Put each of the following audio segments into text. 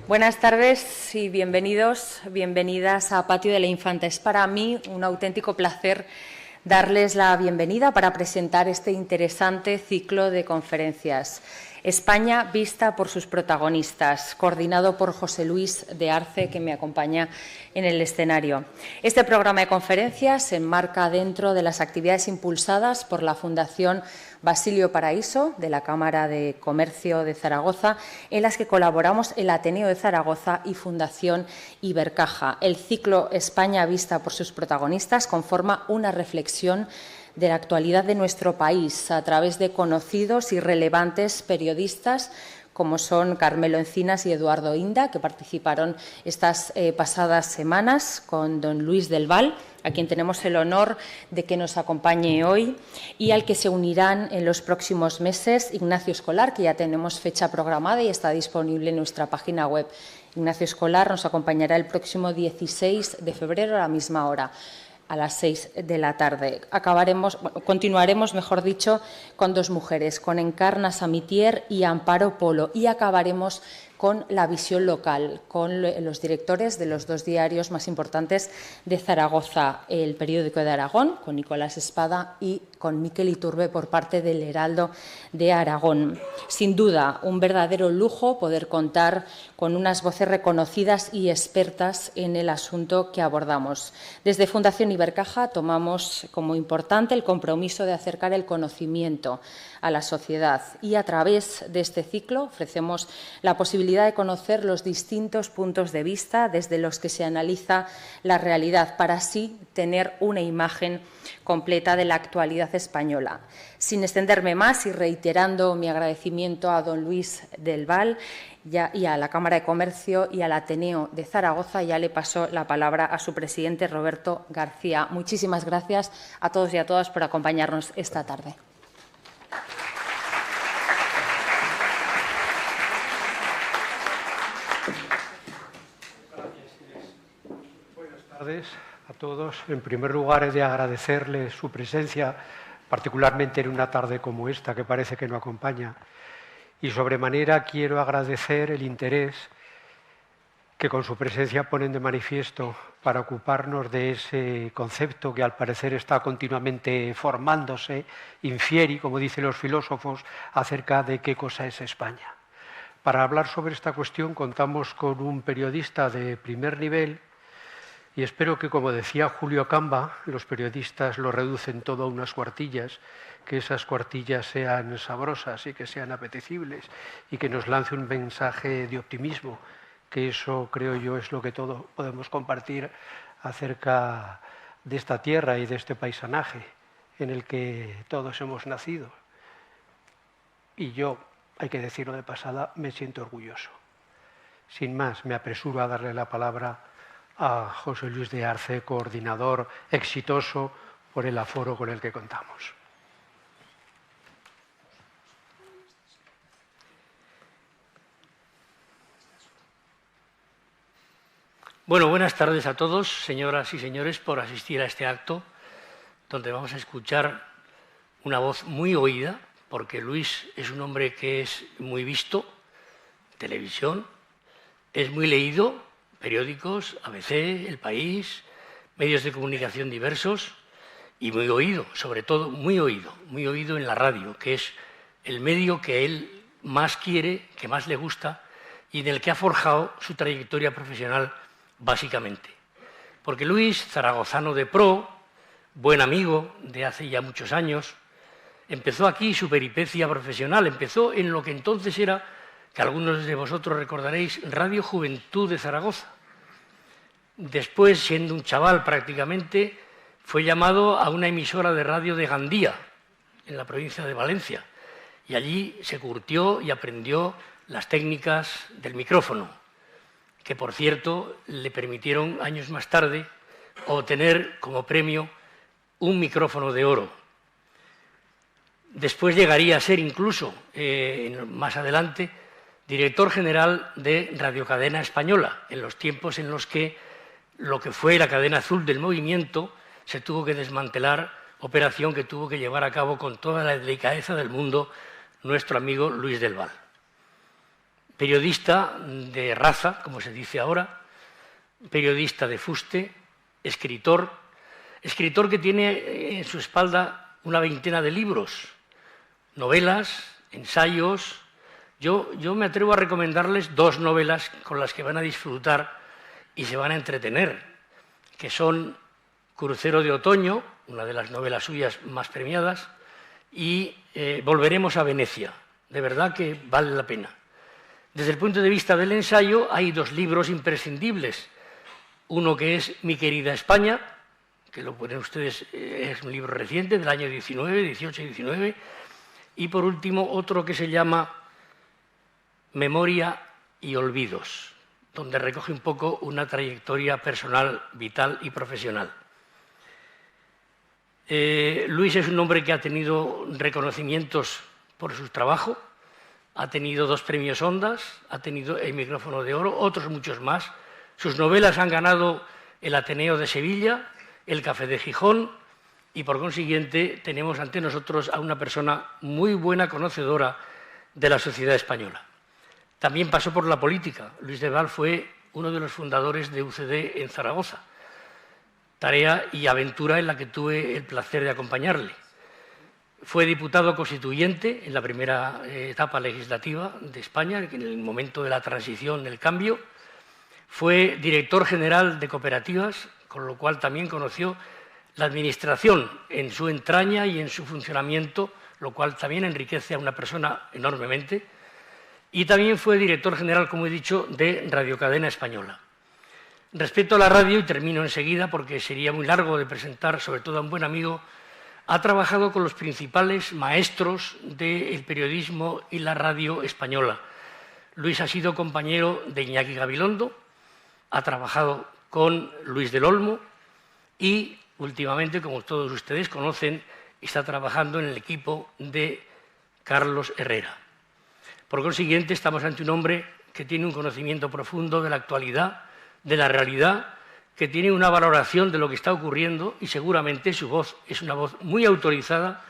Buenas tardes y bienvenidos, bienvenidas a Patio de la Infanta. Es para mí un auténtico placer darles la bienvenida para presentar este interesante ciclo de conferencias. España vista por sus protagonistas, coordinado por José Luis de Arce, que me acompaña en el escenario. Este programa de conferencias se enmarca dentro de las actividades impulsadas por la Fundación Basilio Paraíso de la Cámara de Comercio de Zaragoza, en las que colaboramos el Ateneo de Zaragoza y Fundación Ibercaja. El ciclo España vista por sus protagonistas conforma una reflexión de la actualidad de nuestro país a través de conocidos y relevantes periodistas como son Carmelo Encinas y Eduardo Inda, que participaron estas pasadas semanas con don Luis del Val, a quien tenemos el honor de que nos acompañe hoy, y al que se unirán en los próximos meses Ignacio Escolar, que ya tenemos fecha programada y está disponible en nuestra página web. Ignacio Escolar nos acompañará el próximo 16 de febrero a la misma hora, a las 6 de la tarde. Continuaremos, mejor dicho, con dos mujeres, con Encarna Samitier y Amparo Polo, y acabaremos con la visión local, con los directores de los dos diarios más importantes de Zaragoza, El Periódico de Aragón, con Nicolás Espada, y con Miquel Iturbe por parte del Heraldo de Aragón. Sin duda, un verdadero lujo poder contar con unas voces reconocidas y expertas en el asunto que abordamos. Desde Fundación Ibercaja tomamos como importante el compromiso de acercar el conocimiento a la sociedad y a través de este ciclo ofrecemos la posibilidad de conocer los distintos puntos de vista desde los que se analiza la realidad para así tener una imagen completa de la actualidad española. Sin extenderme más y reiterando mi agradecimiento a don Luis del Val y a la Cámara de Comercio y al Ateneo de Zaragoza, ya le paso la palabra a su presidente, Roberto García. Muchísimas gracias a todos y a todas por acompañarnos esta tarde. Buenas tardes a todos. En primer lugar, he de agradecerles su presencia, particularmente en una tarde como esta, que parece que no acompaña. Y sobremanera quiero agradecer el interés que con su presencia ponen de manifiesto para ocuparnos de ese concepto que al parecer está continuamente formándose, infieri, como dicen los filósofos, acerca de qué cosa es España. Para hablar sobre esta cuestión contamos con un periodista de primer nivel y espero que, como decía Julio Camba, los periodistas lo reducen todo a unas cuartillas, que esas cuartillas sean sabrosas y que sean apetecibles y que nos lance un mensaje de optimismo, que eso creo yo es lo que todos podemos compartir acerca de esta tierra y de este paisanaje en el que todos hemos nacido. Y yo, hay que decirlo de pasada, me siento orgulloso. Sin más, me apresuro a darle la palabra a José Luis de Arce, coordinador exitoso por el aforo con el que contamos. Bueno, buenas tardes a todos, señoras y señores, por asistir a este acto, donde vamos a escuchar una voz muy oída, porque Luis es un hombre que es muy visto, televisión, es muy leído, periódicos, ABC, El País, medios de comunicación diversos, y muy oído, sobre todo muy oído en la radio, que es el medio que él más quiere, que más le gusta, y en el que ha forjado su trayectoria profesional básicamente. Porque Luis, zaragozano de pro, buen amigo de hace ya muchos años, empezó aquí su peripecia profesional, empezó en lo que entonces era, que algunos de vosotros recordaréis, Radio Juventud de Zaragoza. Después, siendo un chaval prácticamente, fue llamado a una emisora de radio de Gandía, en la provincia de Valencia, y allí se curtió y aprendió las técnicas del micrófono, que por cierto le permitieron años más tarde obtener como premio un micrófono de oro. Después llegaría a ser incluso, más adelante, director general de Radiocadena Española, en los tiempos en los que lo que fue la cadena azul del movimiento se tuvo que desmantelar, operación que tuvo que llevar a cabo con toda la delicadeza del mundo nuestro amigo Luis del Val. periodista de raza, como se dice ahora, periodista de fuste, escritor que tiene en su espalda una veintena de libros, novelas, ensayos. Yo me atrevo a recomendarles 2 novelas con las que van a disfrutar y se van a entretener, que son Crucero de otoño, una de las novelas suyas más premiadas, y Volveremos a Venecia. De verdad que vale la pena. Desde el punto de vista del ensayo hay 2 libros imprescindibles. Uno que es Mi querida España, que lo ponen ustedes, es un libro reciente del año 19, 18 y 19. Y por último otro que se llama Memoria y olvidos, donde recoge un poco una trayectoria personal, vital y profesional. Luis es un hombre que ha tenido reconocimientos por su trabajo, ha tenido 2 premios Ondas, ha tenido el Micrófono de Oro, otros muchos más. Sus novelas han ganado el Ateneo de Sevilla, el Café de Gijón, y por consiguiente tenemos ante nosotros a una persona muy buena conocedora de la sociedad española. También pasó por la política. Luis del Val fue uno de los fundadores de UCD en Zaragoza, tarea y aventura en la que tuve el placer de acompañarle. Fue diputado constituyente en la primera etapa legislativa de España, en el momento de la transición, el cambio. Fue director general de cooperativas, con lo cual también conoció la administración en su entraña y en su funcionamiento, lo cual también enriquece a una persona enormemente. Y también fue director general, como he dicho, de Radio Cadena Española. Respecto a la radio, y termino enseguida porque sería muy largo de presentar, sobre todo a un buen amigo, ha trabajado con los principales maestros del periodismo y la radio española. Luis ha sido compañero de Iñaki Gabilondo, ha trabajado con Luis del Olmo y últimamente, como todos ustedes conocen, está trabajando en el equipo de Carlos Herrera. Por consiguiente, estamos ante un hombre que tiene un conocimiento profundo de la actualidad, de la realidad, que tiene una valoración de lo que está ocurriendo y seguramente su voz es una voz muy autorizada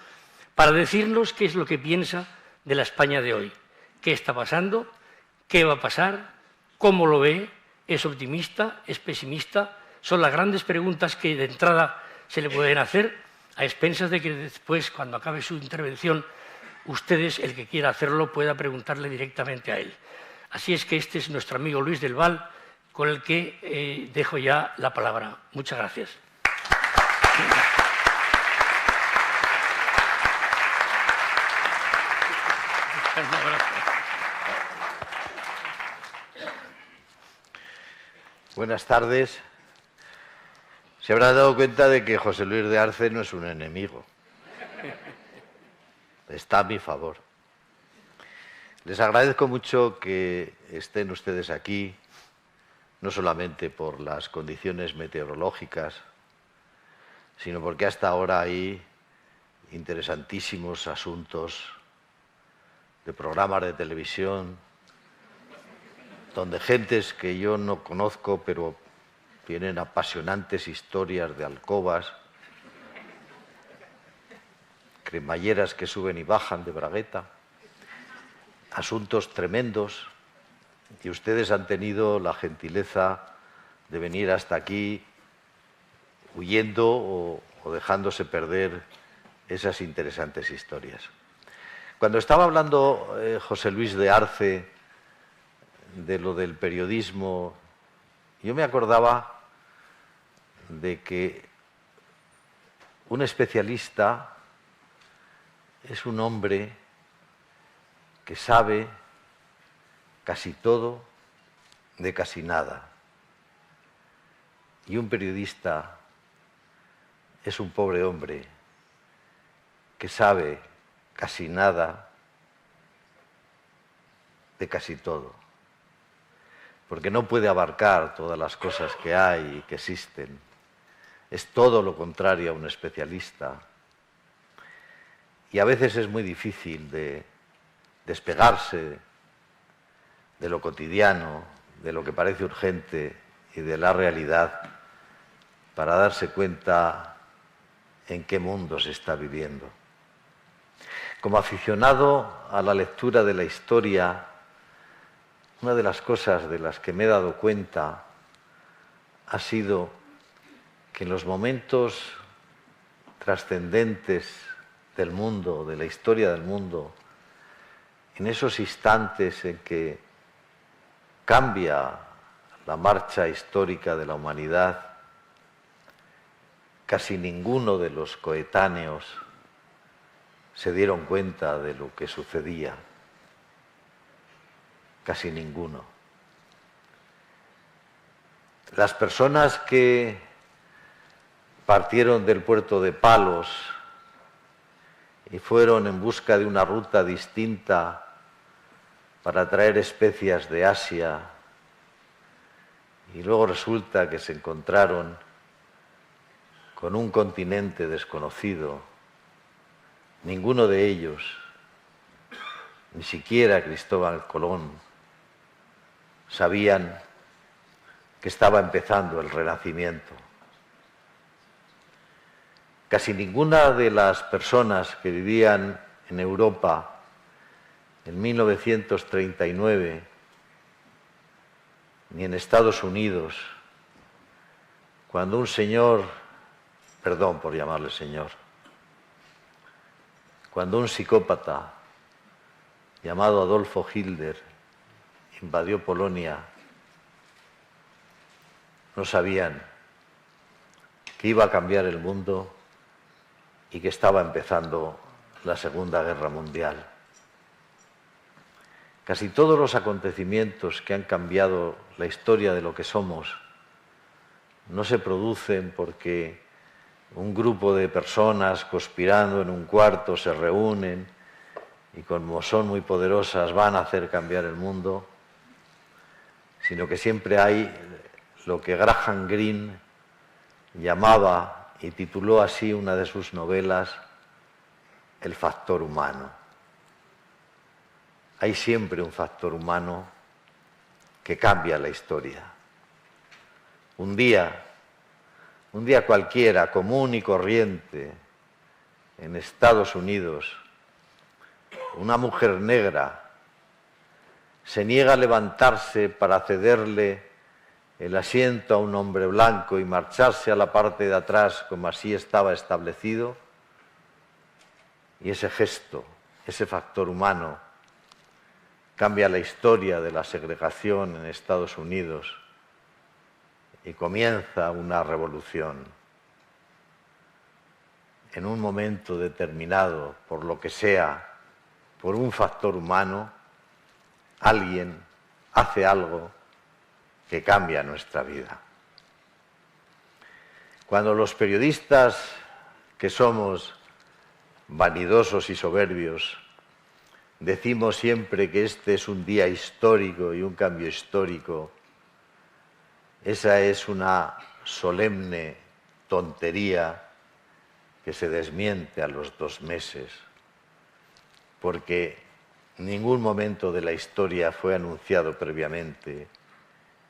para decirnos qué es lo que piensa de la España de hoy, qué está pasando, qué va a pasar, cómo lo ve, es optimista, es pesimista. Son las grandes preguntas que de entrada se le pueden hacer, a expensas de que después, cuando acabe su intervención, ustedes, el que quiera hacerlo, pueda preguntarle directamente a él. Así es que este es nuestro amigo Luis del Val, con el que dejo ya la palabra. Muchas gracias. Buenas tardes. Se habrán dado cuenta de que José Luis de Arce no es un enemigo. Está a mi favor. Les agradezco mucho que estén ustedes aquí, no solamente por las condiciones meteorológicas, sino porque hasta ahora hay interesantísimos asuntos de programas de televisión, donde gentes que yo no conozco, pero tienen apasionantes historias de alcobas, cremalleras que suben y bajan de bragueta, asuntos tremendos, y ustedes han tenido la gentileza de venir hasta aquí huyendo o dejándose perder esas interesantes historias. Cuando estaba hablando José Luis de Arce de lo del periodismo, yo me acordaba de que un especialista es un hombre que sabe casi todo de casi nada. Y un periodista es un pobre hombre que sabe casi nada de casi todo. Porque no puede abarcar todas las cosas que hay y que existen. Es todo lo contrario a un especialista. Y a veces es muy difícil de despegarse de lo cotidiano, de lo que parece urgente y de la realidad para darse cuenta en qué mundo se está viviendo. Como aficionado a la lectura de la historia, una de las cosas de las que me he dado cuenta ha sido que en los momentos trascendentes del mundo, de la historia del mundo, en esos instantes en que cambia la marcha histórica de la humanidad, casi ninguno de los coetáneos se dieron cuenta de lo que sucedía. Casi ninguno. Las personas que partieron del puerto de Palos y fueron en busca de una ruta distinta para traer especias de Asia, y luego resulta que se encontraron con un continente desconocido, ninguno de ellos, ni siquiera Cristóbal Colón, sabían que estaba empezando el Renacimiento. Casi ninguna de las personas que vivían en Europa en 1939, ni en Estados Unidos, cuando un señor, perdón por llamarle señor, cuando un psicópata llamado Adolfo Hitler invadió Polonia, no sabían que iba a cambiar el mundo y que estaba empezando la Segunda Guerra Mundial. Casi todos los acontecimientos que han cambiado la historia de lo que somos no se producen porque un grupo de personas conspirando en un cuarto se reúnen y como son muy poderosas van a hacer cambiar el mundo, sino que siempre hay lo que Graham Greene llamaba y tituló así una de sus novelas, el factor humano. Hay siempre un factor humano que cambia la historia. Un día cualquiera, común y corriente, en Estados Unidos, una mujer negra se niega a levantarse para cederle el asiento a un hombre blanco y marcharse a la parte de atrás como así estaba establecido, y ese gesto, ese factor humano, cambia la historia de la segregación en Estados Unidos y comienza una revolución. En un momento determinado, por lo que sea, por un factor humano, alguien hace algo que cambia nuestra vida. Cuando los periodistas, que somos vanidosos y soberbios, decimos siempre que este es un día histórico y un cambio histórico, esa es una solemne tontería que se desmiente a los 2 meses, porque ningún momento de la historia fue anunciado previamente,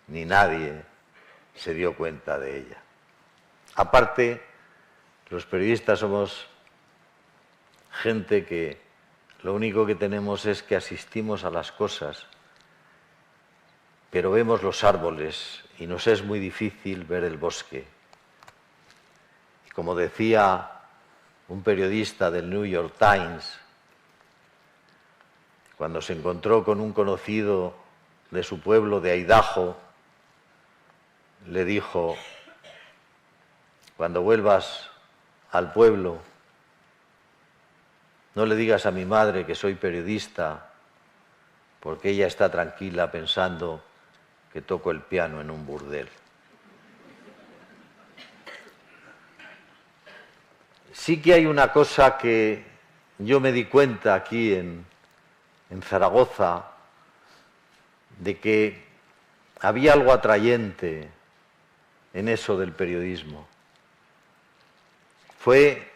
ni nadie se dio cuenta de ella. Aparte, los periodistas somos gente que lo único que tenemos es que asistimos a las cosas, pero vemos los árboles y nos es muy difícil ver el bosque. Y como decía un periodista del New York Times, cuando se encontró con un conocido de su pueblo de Idaho, le dijo: cuando vuelvas al pueblo, no le digas a mi madre que soy periodista, porque ella está tranquila pensando que toco el piano en un burdel. Sí que hay una cosa que yo me di cuenta aquí en Zaragoza, de que había algo atrayente en eso del periodismo. Fue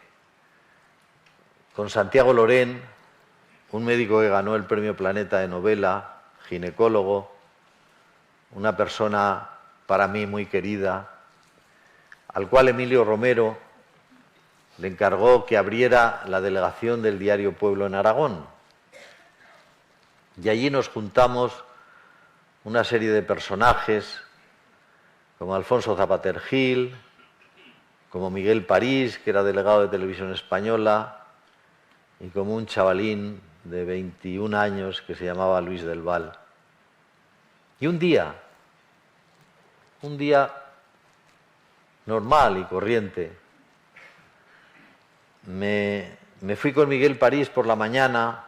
con Santiago Lorén, un médico que ganó el Premio Planeta de novela, ginecólogo, una persona para mí muy querida, al cual Emilio Romero le encargó que abriera la delegación del diario Pueblo en Aragón. Y allí nos juntamos una serie de personajes como Alfonso Zapater Gil, como Miguel París, que era delegado de Televisión Española, y como un chavalín de 21 años que se llamaba Luis del Val. Y un día normal y corriente, me fui con Miguel París por la mañana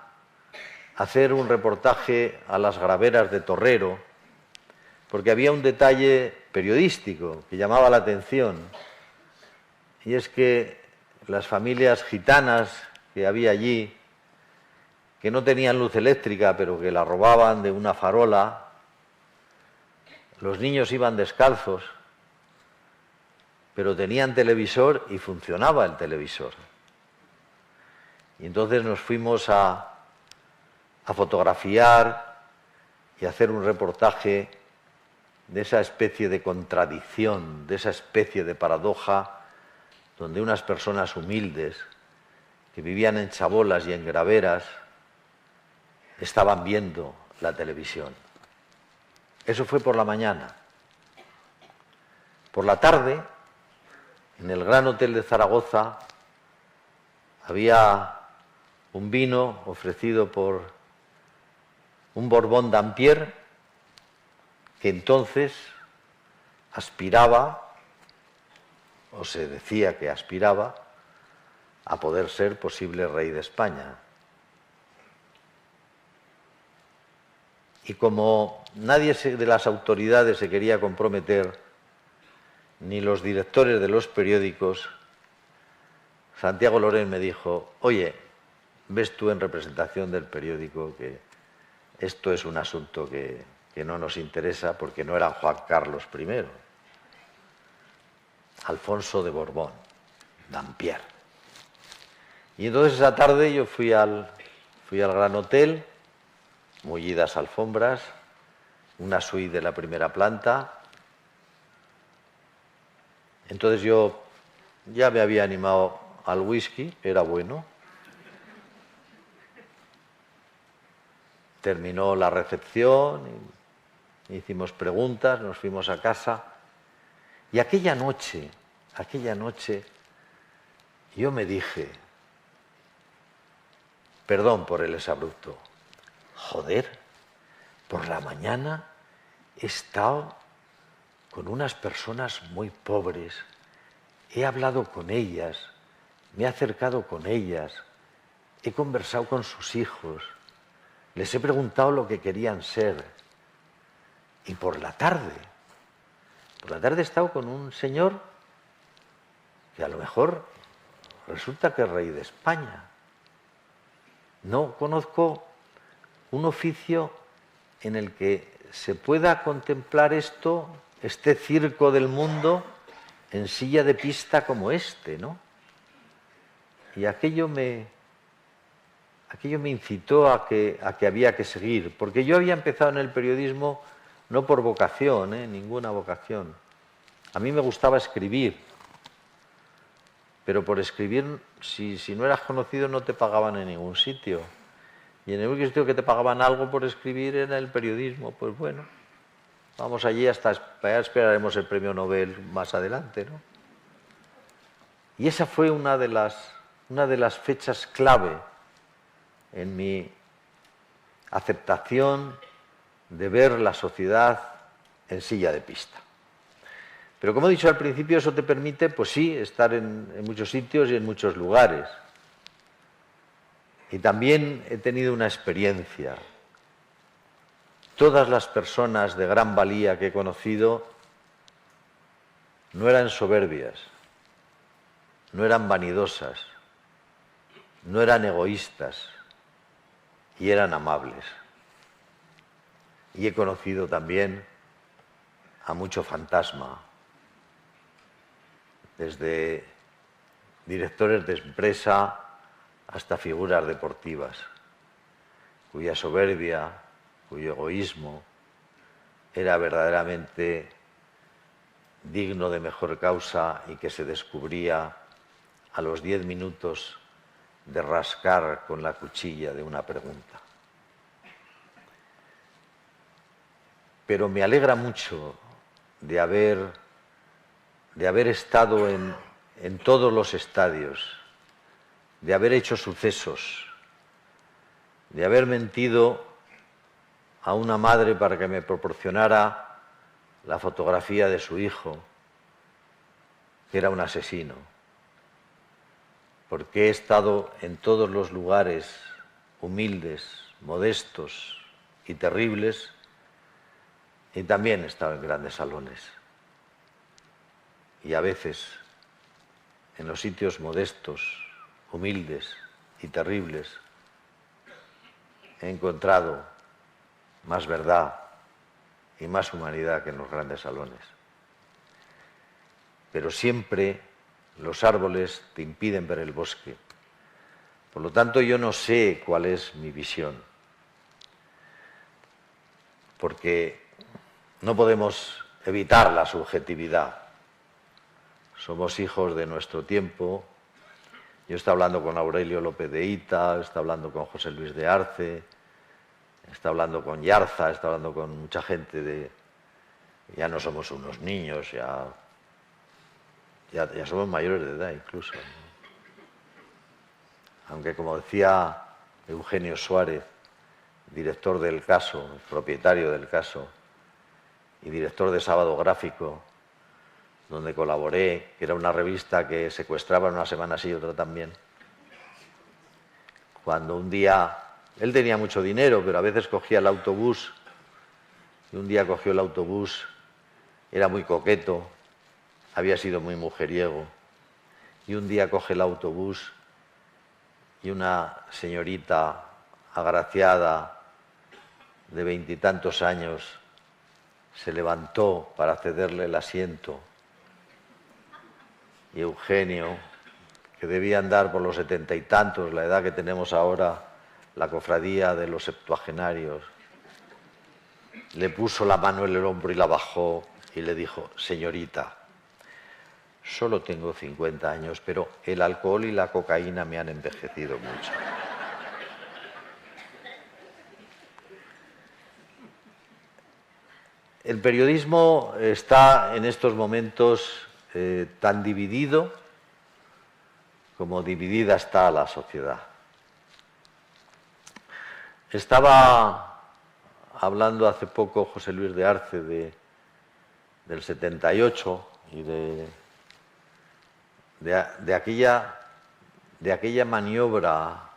a hacer un reportaje a las Graveras de Torrero, porque había un detalle periodístico que llamaba la atención, y es que las familias gitanas que había allí, que no tenían luz eléctrica, pero que la robaban de una farola, los niños iban descalzos, pero tenían televisor y funcionaba el televisor. Y entonces nos fuimos a fotografiar y a hacer un reportaje de esa especie de contradicción, de esa especie de paradoja, donde unas personas humildes que vivían en chabolas y en graveras estaban viendo la televisión. Eso fue por la mañana. Por la tarde, en el Gran Hotel de Zaragoza, había un vino ofrecido por un Borbón Dampierre, que entonces aspiraba, o se decía que aspiraba, a poder ser posible rey de España. Y como nadie de las autoridades se quería comprometer, ni los directores de los periódicos, Santiago Loren me dijo: oye, ves tú en representación del periódico que esto es un asunto que no nos interesa, porque no era Juan Carlos I, Alfonso de Borbón, Dampierre. Y entonces esa tarde yo fui al Gran Hotel, mullidas alfombras, una suite de la primera planta. Entonces yo ya me había animado al whisky, era bueno. Terminó la recepción, hicimos preguntas, nos fuimos a casa. Y aquella noche, yo me dije, perdón por el exabrupto, joder, por la mañana he estado con unas personas muy pobres, he hablado con ellas, me he acercado con ellas, he conversado con sus hijos, les he preguntado lo que querían ser. Y por la tarde he estado con un señor que a lo mejor resulta que es rey de España. No conozco un oficio en el que se pueda contemplar esto, este circo del mundo, en silla de pista como este, ¿no? Y aquello me incitó a que había que seguir, porque yo había empezado en el periodismo no por vocación, ninguna vocación. A mí me gustaba escribir, pero por escribir, si no eras conocido, no te pagaban en ningún sitio. Y en el único sitio que te pagaban algo por escribir era el periodismo. Pues bueno, vamos allí, hasta esperaremos el premio Nobel más adelante, ¿no? Y esa fue una de las fechas clave en mi aceptación de ver la sociedad en silla de pista. Pero como he dicho al principio, eso te permite, pues sí, estar en muchos sitios y en muchos lugares. Y también he tenido una experiencia. Todas las personas de gran valía que he conocido no eran soberbias, no eran vanidosas, no eran egoístas y eran amables. Y he conocido también a mucho fantasma, desde directores de empresa hasta figuras deportivas, cuya soberbia, cuyo egoísmo era verdaderamente digno de mejor causa y que se descubría a los 10 minutos de rascar con la cuchilla de una pregunta. pero me alegra mucho de haber estado en todos los estadios, de haber hecho sucesos, de haber mentido a una madre para que me proporcionara la fotografía de su hijo, que era un asesino, porque he estado en todos los lugares humildes, modestos y terribles, y también he estado en grandes salones. Y a veces, en los sitios modestos, humildes y terribles, he encontrado más verdad y más humanidad que en los grandes salones. Pero siempre los árboles te impiden ver el bosque. Por lo tanto, yo no sé cuál es mi visión, porque no podemos evitar la subjetividad. Somos hijos de nuestro tiempo. Yo estoy hablando con Aurelio López de Hita, estoy hablando con José Luis de Arce, estoy hablando con Yarza, estoy hablando con mucha gente ya no somos unos niños, ya somos mayores de edad incluso. Aunque, como decía Eugenio Suárez, director del Caso, propietario del Caso y director de Sábado Gráfico, donde colaboré, que era una revista que secuestraba una semana sí y otra también. Cuando un día, él tenía mucho dinero, pero a veces cogía el autobús, y un día cogió el autobús, era muy coqueto, había sido muy mujeriego, y un día coge el autobús y una señorita agraciada de 20 y tantos años se levantó para cederle el asiento. Y Eugenio, que debía andar por los 70 y tantos, la edad que tenemos ahora, la cofradía de los septuagenarios, le puso la mano en el hombro y la bajó y le dijo: señorita, solo tengo 50 años, pero el alcohol y la cocaína me han envejecido mucho. El periodismo está en estos momentos tan dividido como dividida está la sociedad. Estaba hablando hace poco José Luis de Arce del 78 y de aquella maniobra,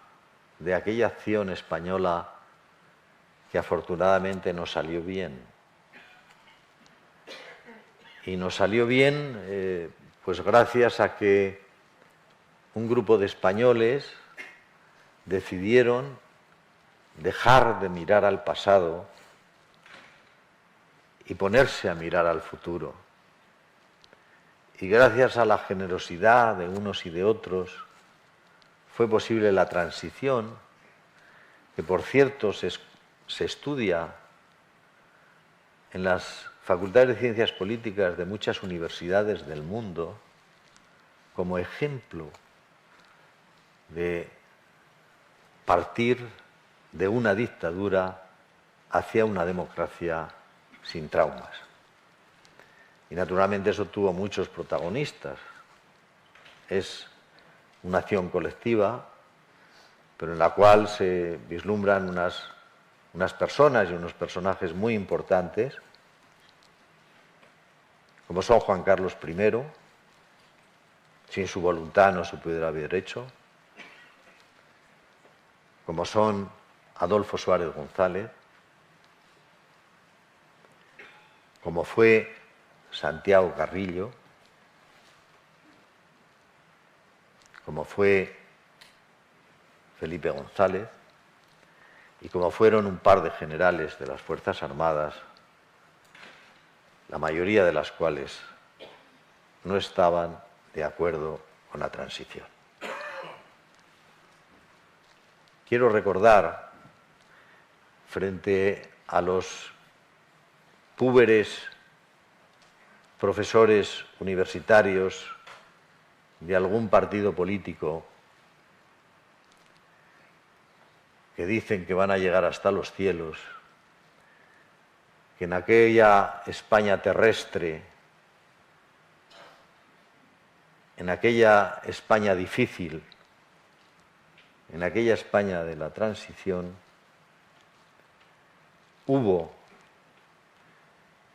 de aquella acción española que afortunadamente nos salió bien. Y nos salió bien pues gracias a que un grupo de españoles decidieron dejar de mirar al pasado y ponerse a mirar al futuro. Y gracias a la generosidad de unos y de otros fue posible la transición, que por cierto se estudia en las facultades de ciencias políticas de muchas universidades del mundo como ejemplo de partir de una dictadura hacia una democracia sin traumas. Y naturalmente eso tuvo muchos protagonistas. Es una acción colectiva, pero en la cual se vislumbran unas personas y unos personajes muy importantes, como son Juan Carlos I, sin su voluntad no se pudiera haber hecho, como son Adolfo Suárez González, como fue Santiago Carrillo, como fue Felipe González y como fueron un par de generales de las Fuerzas Armadas, la mayoría de las cuales no estaban de acuerdo con la transición. Quiero recordar, frente a los púberes profesores universitarios de algún partido político que dicen que van a llegar hasta los cielos, que en aquella España terrestre, en aquella España difícil, en aquella España de la transición, hubo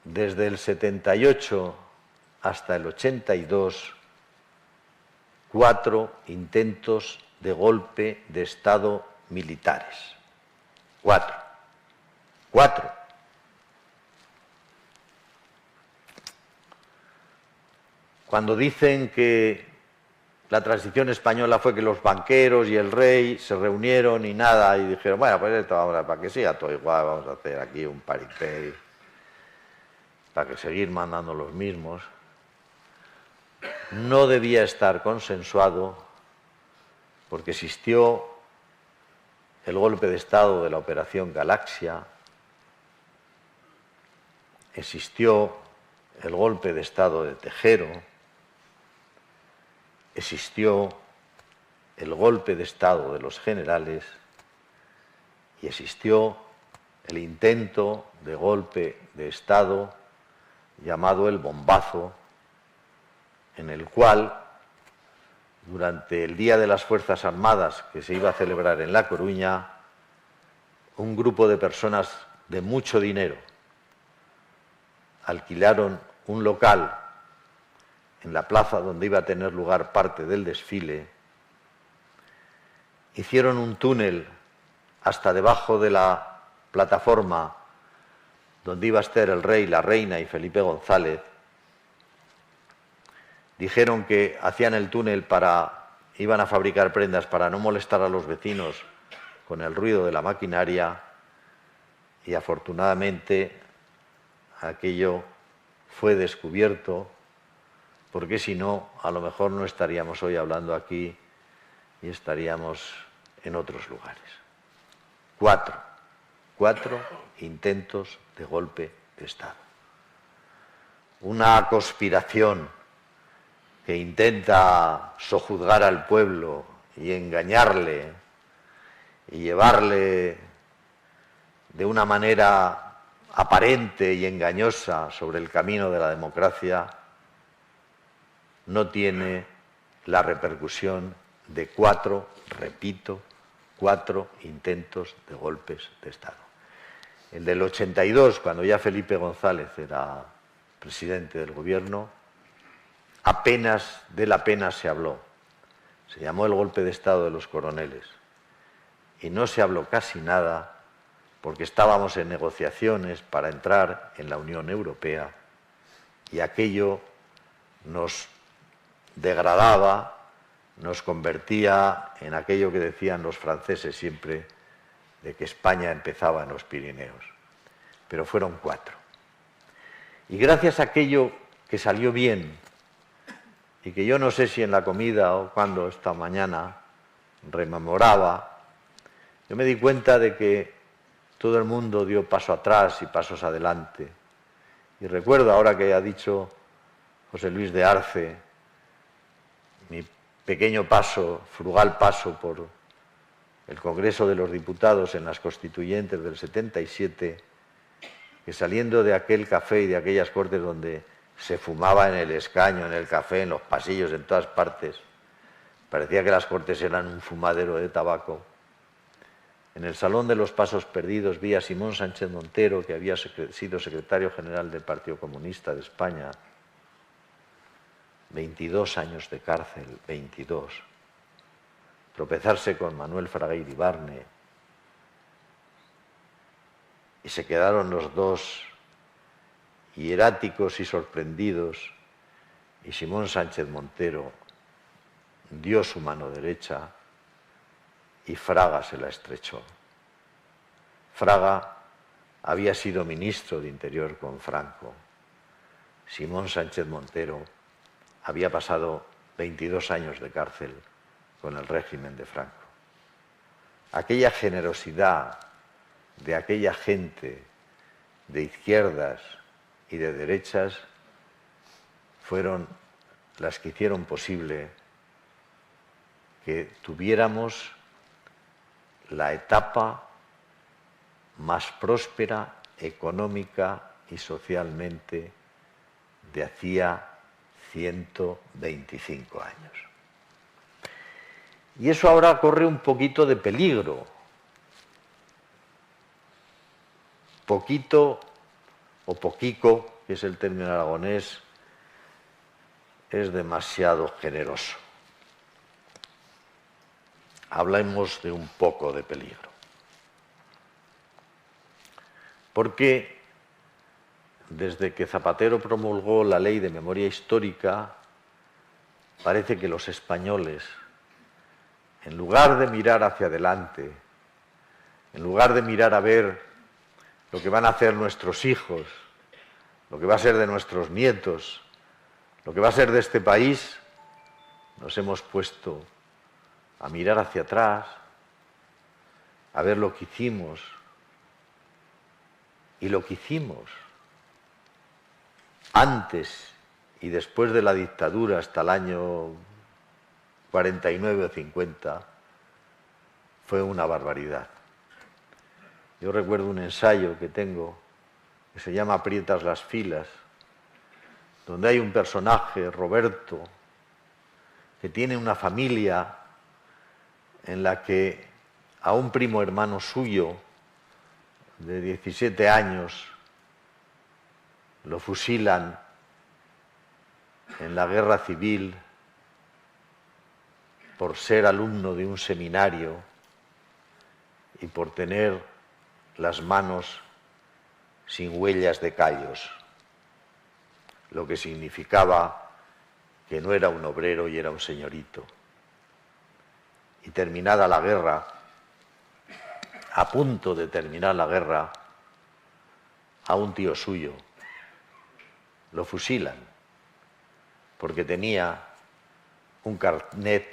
desde el 78 hasta el 82 4 intentos de golpe de Estado militares. 4. Cuando dicen que la transición española fue que los banqueros y el rey se reunieron y nada, y dijeron, bueno, pues esto vamos para que siga todo igual, vamos a hacer aquí un paripé para que seguir mandando los mismos, no debía estar consensuado porque existió el golpe de Estado de la Operación Galaxia, existió el golpe de Estado de Tejero, existió el golpe de Estado de los generales y existió el intento de golpe de Estado llamado el Bombazo, en el cual, durante el Día de las Fuerzas Armadas que se iba a celebrar en La Coruña, un grupo de personas de mucho dinero alquilaron un local en la plaza donde iba a tener lugar parte del desfile, hicieron un túnel hasta debajo de la plataforma donde iba a estar el rey, la reina y Felipe González. Dijeron que hacían el túnel iban a fabricar prendas para no molestar a los vecinos con el ruido de la maquinaria, y afortunadamente aquello fue descubierto, porque si no, a lo mejor no estaríamos hoy hablando aquí y estaríamos en otros lugares. 4 intentos de golpe de Estado. Una conspiración que intenta sojuzgar al pueblo y engañarle y llevarle de una manera aparente y engañosa sobre el camino de la democracia, no tiene la repercusión de 4 intentos de golpes de Estado. El del 82, cuando ya Felipe González era presidente del gobierno, apenas se habló. Se llamó el golpe de Estado de los coroneles. Y no se habló casi nada porque estábamos en negociaciones para entrar en la Unión Europea y aquello nos degradaba, nos convertía en aquello que decían los franceses siempre, de que España empezaba en los Pirineos. Pero fueron 4. Y gracias a aquello que salió bien, y que yo no sé si en la comida o cuando esta mañana rememoraba, yo me di cuenta de que todo el mundo dio paso atrás y pasos adelante. Y recuerdo, ahora que ha dicho José Luis de Arce, mi pequeño paso, frugal paso por el Congreso de los Diputados en las Constituyentes del 77, que saliendo de aquel café y de aquellas cortes donde se fumaba en el escaño, en el café, en los pasillos, en todas partes, parecía que las cortes eran un fumadero de tabaco. En el Salón de los Pasos Perdidos vi a Simón Sánchez Montero, que había sido secretario general del Partido Comunista de España, 22 años de cárcel, 22. Tropezarse con Manuel Fraga Iribarne, y se quedaron los dos hieráticos y sorprendidos, y Simón Sánchez Montero dio su mano derecha y Fraga se la estrechó. Fraga había sido ministro de Interior con Franco. Simón Sánchez Montero había pasado 22 años de cárcel con el régimen de Franco. Aquella generosidad de aquella gente de izquierdas y de derechas fueron las que hicieron posible que tuviéramos la etapa más próspera, económica y socialmente de hacía 125 años. Y eso ahora corre un poquito de peligro. Poquito o poquico, que es el término aragonés, es demasiado generoso. Hablemos de un poco de peligro. Porque desde que Zapatero promulgó la Ley de Memoria Histórica, parece que los españoles, en lugar de mirar hacia adelante, en lugar de mirar a ver lo que van a hacer nuestros hijos, lo que va a ser de nuestros nietos, lo que va a ser de este país, nos hemos puesto a mirar hacia atrás, a ver lo que hicimos. Y lo que hicimos antes y después de la dictadura hasta el año 49 o 50 fue una barbaridad. Yo recuerdo un ensayo que tengo que se llama Aprietas las filas, donde hay un personaje, Roberto, que tiene una familia en la que a un primo hermano suyo de 17 años lo fusilan en la guerra civil por ser alumno de un seminario y por tener las manos sin huellas de callos, lo que significaba que no era un obrero y era un señorito. Y terminada la guerra, a punto de terminar la guerra, a un tío suyo lo fusilan porque tenía un carnet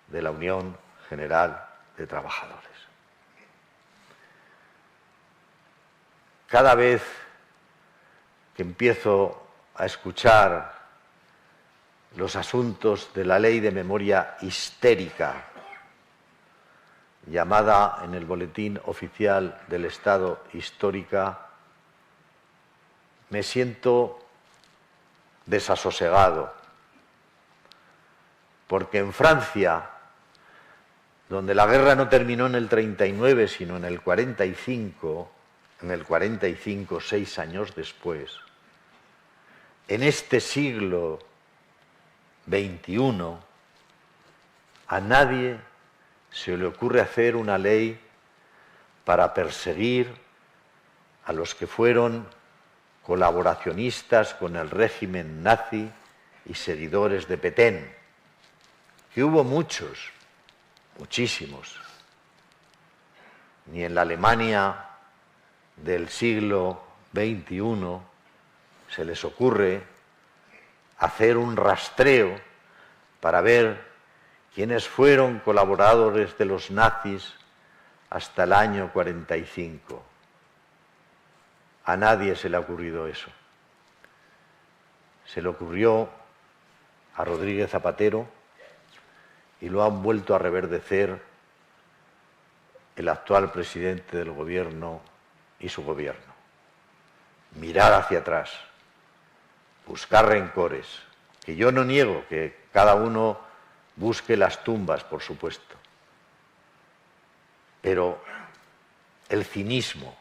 de la Unión General de Trabajadores. Cada vez que empiezo a escuchar los asuntos de la Ley de Memoria Histérica, llamada en el Boletín Oficial del Estado histórica, me siento desasosegado, porque en Francia, donde la guerra no terminó en el 39, sino en el 45, 6 años después, en este siglo XXI, a nadie se le ocurre hacer una ley para perseguir a los que fueron colaboracionistas con el régimen nazi y seguidores de Petén, que hubo muchos, muchísimos. Ni en la Alemania del siglo XXI se les ocurre hacer un rastreo para ver quiénes fueron colaboradores de los nazis hasta el año 45. A nadie se le ha ocurrido eso. Se le ocurrió a Rodríguez Zapatero y lo han vuelto a reverdecer el actual presidente del gobierno y su gobierno. Mirar hacia atrás, buscar rencores, que yo no niego que cada uno busque las tumbas, por supuesto, pero el cinismo,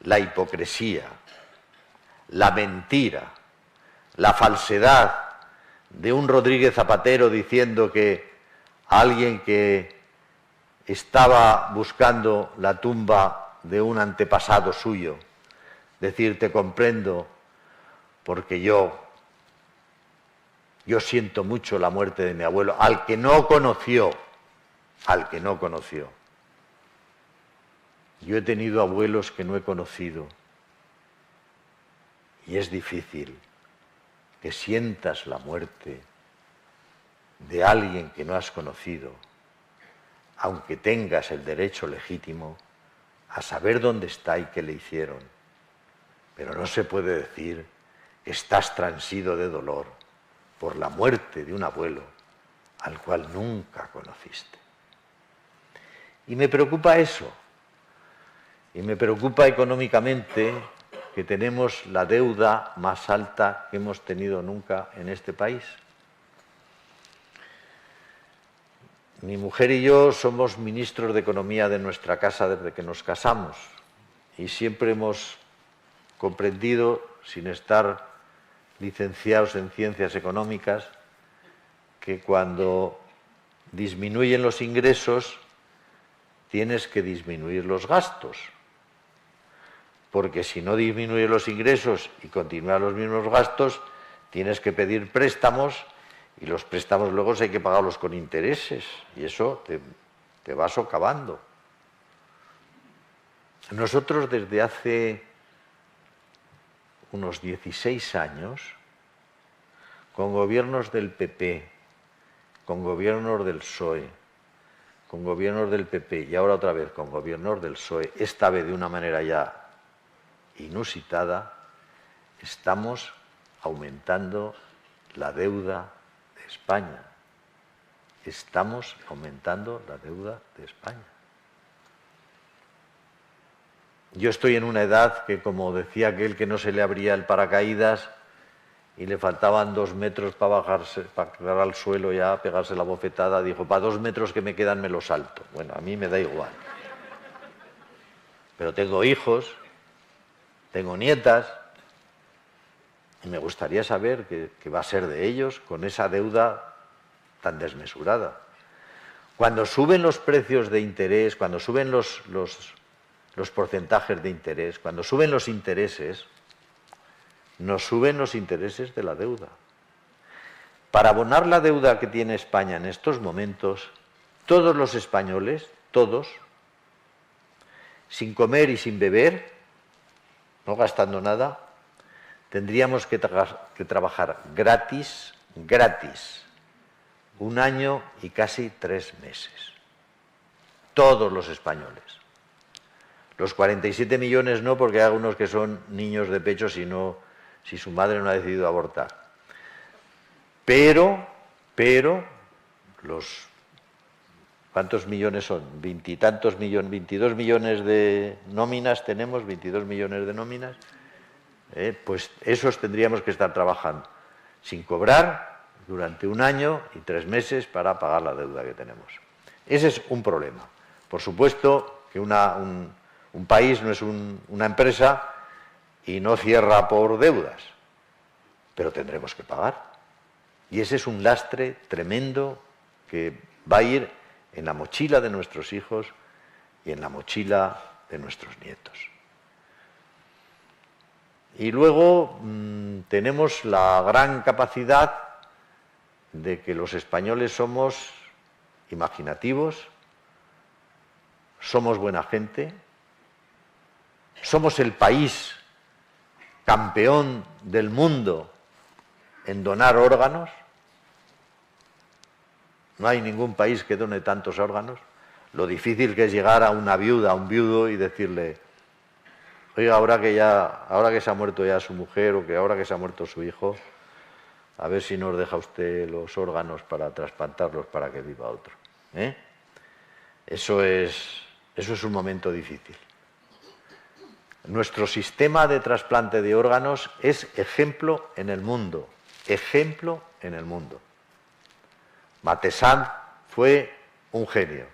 la hipocresía, la mentira, la falsedad de un Rodríguez Zapatero diciendo que alguien que estaba buscando la tumba de un antepasado suyo, decir te comprendo porque yo siento mucho la muerte de mi abuelo, al que no conoció. Yo he tenido abuelos que no he conocido y es difícil que sientas la muerte de alguien que no has conocido, aunque tengas el derecho legítimo a saber dónde está y qué le hicieron. Pero no se puede decir que estás transido de dolor por la muerte de un abuelo al cual nunca conociste. Y me preocupa eso. Y me preocupa económicamente que tenemos la deuda más alta que hemos tenido nunca en este país. Mi mujer y yo somos ministros de Economía de nuestra casa desde que nos casamos y siempre hemos comprendido, sin estar licenciados en ciencias económicas, que cuando disminuyen los ingresos tienes que disminuir los gastos, porque si no disminuyes los ingresos y continúan los mismos gastos, tienes que pedir préstamos y los préstamos luego hay que pagarlos con intereses y eso te va socavando. Nosotros desde hace unos 16 años, con gobiernos del PP, con gobiernos del PSOE, con gobiernos del PP y ahora otra vez con gobiernos del PSOE, esta vez de una manera ya inusitada, estamos aumentando la deuda de España. Estamos aumentando la deuda de España. Yo estoy en una edad que, como decía aquel que no se le abría el paracaídas y le faltaban 2 metros para bajarse, para llegar al suelo ya, pegarse la bofetada, dijo, para 2 metros que me quedan me los salto. Bueno, a mí me da igual. Pero tengo hijos, tengo nietas, y me gustaría saber qué va a ser de ellos con esa deuda tan desmesurada. Cuando suben los precios de interés, cuando suben los porcentajes de interés, cuando suben los intereses, nos suben los intereses de la deuda. Para abonar la deuda que tiene España en estos momentos, todos los españoles, todos, sin comer y sin beber, no gastando nada, tendríamos que trabajar gratis, 1 año y casi 3 meses. Todos los españoles. Los 47 millones no, porque hay algunos que son niños de pecho si su madre no ha decidido abortar. Pero, ¿cuántos millones son? 20 y tantos millones, 22 millones de nóminas tenemos, 22 millones de nóminas. Pues esos tendríamos que estar trabajando sin cobrar durante 1 año y 3 meses para pagar la deuda que tenemos. Ese es un problema. Por supuesto que un país no es una empresa y no cierra por deudas, pero tendremos que pagar. Y ese es un lastre tremendo que va a ir en la mochila de nuestros hijos y en la mochila de nuestros nietos. Y luego tenemos la gran capacidad de que los españoles somos imaginativos, somos buena gente, somos el país campeón del mundo en donar órganos. No hay ningún país que done tantos órganos. Lo difícil que es llegar a una viuda, a un viudo y decirle, oiga, ahora que se ha muerto ya su mujer o que ahora que se ha muerto su hijo, a ver si nos deja usted los órganos para trasplantarlos para que viva otro. Eso es un momento difícil. Nuestro sistema de trasplante de órganos es ejemplo en el mundo. Ejemplo en el mundo. Matesant fue un genio.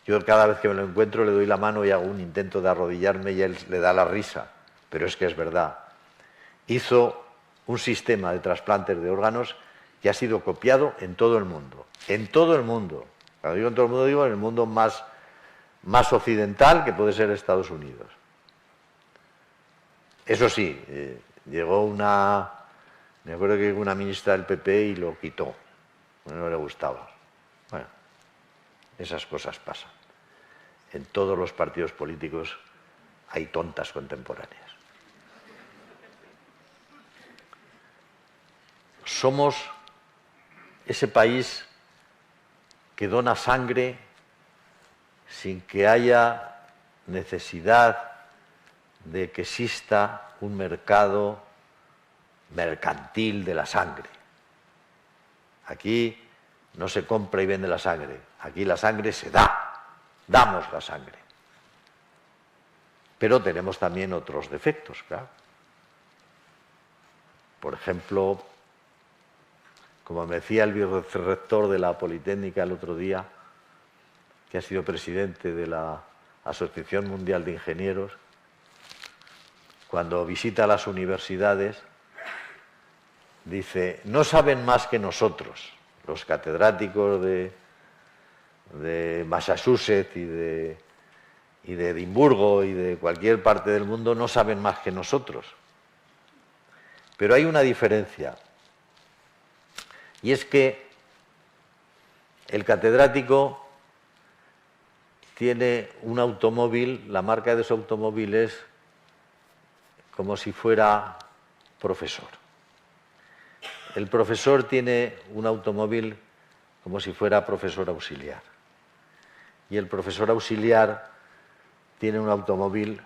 Yo cada vez que me lo encuentro le doy la mano y hago un intento de arrodillarme y él le da la risa, pero es que es verdad. Hizo un sistema de trasplantes de órganos que ha sido copiado en todo el mundo. En todo el mundo. Cuando digo en todo el mundo, digo en el mundo más occidental, que puede ser Estados Unidos. Eso sí, llegó me acuerdo que llegó una ministra del PP y lo quitó. No le gustaba. Bueno, esas cosas pasan. En todos los partidos políticos hay tontas contemporáneas. Somos ese país que dona sangre sin que haya necesidad de que exista un mercado mercantil de la sangre. Aquí no se compra y vende la sangre, aquí la sangre se da, damos la sangre. Pero tenemos también otros defectos, claro. Por ejemplo, como me decía el vicerrector de la Politécnica el otro día, que ha sido presidente de la Asociación Mundial de Ingenieros, cuando visita las universidades, dice, no saben más que nosotros, los catedráticos de Massachusetts y de Edimburgo y de cualquier parte del mundo no saben más que nosotros. Pero hay una diferencia, y es que el catedrático tiene un automóvil, la marca de su automóvil es como si fuera profesor. El profesor tiene un automóvil como si fuera profesor auxiliar. Y el profesor auxiliar tiene un automóvil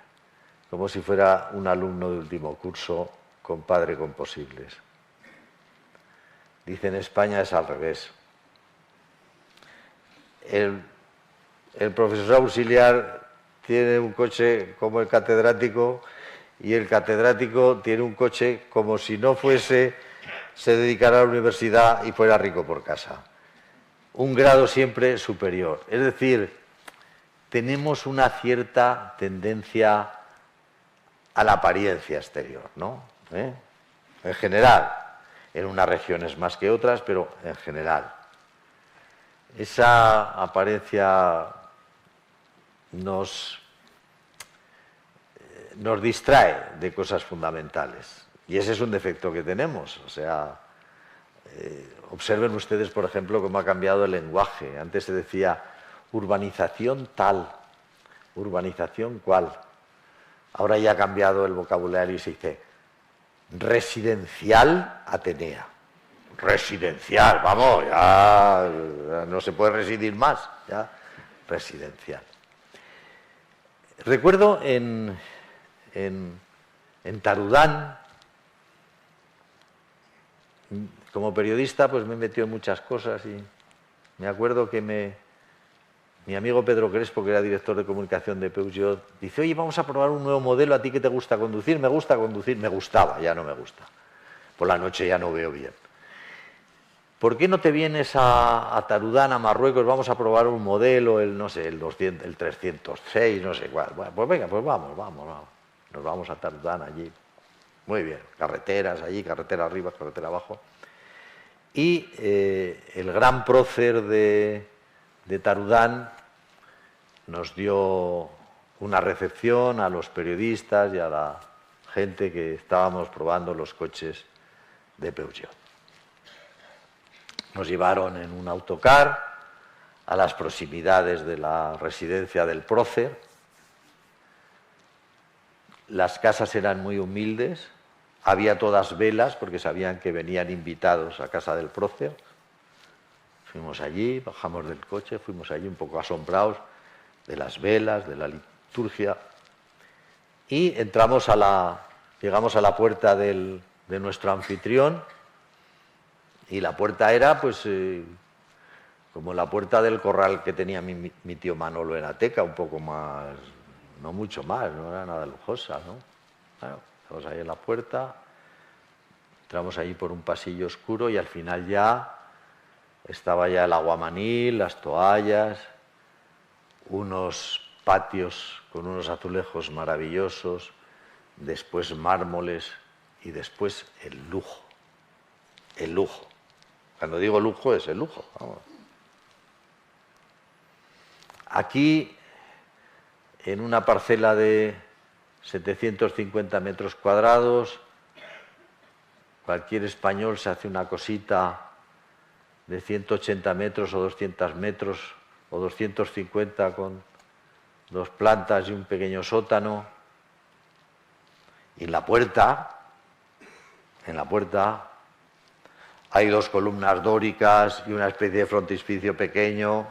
como si fuera un alumno de último curso con padre con posibles. Dice en España es al revés. El profesor auxiliar tiene un coche como el catedrático y el catedrático tiene un coche como si no fuese, se dedicara a la universidad y fuera rico por casa. Un grado siempre superior. Es decir, tenemos una cierta tendencia a la apariencia exterior, ¿no? En general, en unas regiones más que otras, pero en general. Esa apariencia nos distrae de cosas fundamentales. Y ese es un defecto que tenemos. O sea, observen ustedes, por ejemplo, cómo ha cambiado el lenguaje. Antes se decía urbanización tal, urbanización cual. Ahora ya ha cambiado el vocabulario y se dice residencial Atenea. Residencial, vamos, ya no se puede residir más, ya residencial. Recuerdo en Tarudán, como periodista, pues me he metido en muchas cosas y me acuerdo que mi amigo Pedro Crespo, que era director de comunicación de Peugeot, dice, oye, vamos a probar un nuevo modelo, ¿a ti qué te gusta conducir? Me gusta conducir, me gustaba, ya no me gusta. Por la noche ya no veo bien. ¿Por qué no te vienes a Tarudán, a Marruecos? Vamos a probar un modelo, el 306, no sé cuál. Bueno, pues venga, pues vamos. Nos vamos a Tarudán allí. Muy bien, carreteras allí, carretera arriba, carretera abajo. Y el gran prócer de Tarudán nos dio una recepción a los periodistas y a la gente que estábamos probando los coches de Peugeot. Nos llevaron en un autocar a las proximidades de la residencia del prócer. Las casas eran muy humildes, había todas velas porque sabían que venían invitados a casa del prócer. Fuimos allí, bajamos del coche, fuimos allí un poco asombrados de las velas, de la liturgia, y llegamos a la puerta de nuestro anfitrión, y la puerta era pues como la puerta del corral que tenía mi tío Manolo en Ateca, un poco más, no mucho más, no era nada lujosa, ¿no? Bueno, estamos ahí en la puerta, entramos allí por un pasillo oscuro y al final ya estaba ya el aguamanil, las toallas, unos patios con unos azulejos maravillosos, después mármoles y después el lujo. El lujo. Cuando digo lujo es el lujo. Vamos. Aquí, en una parcela de 750 metros cuadrados, cualquier español se hace una cosita de 180 metros o 200 metros o 250 con 2 plantas y un pequeño sótano. Y en la puerta hay 2 columnas dóricas y una especie de frontispicio pequeño,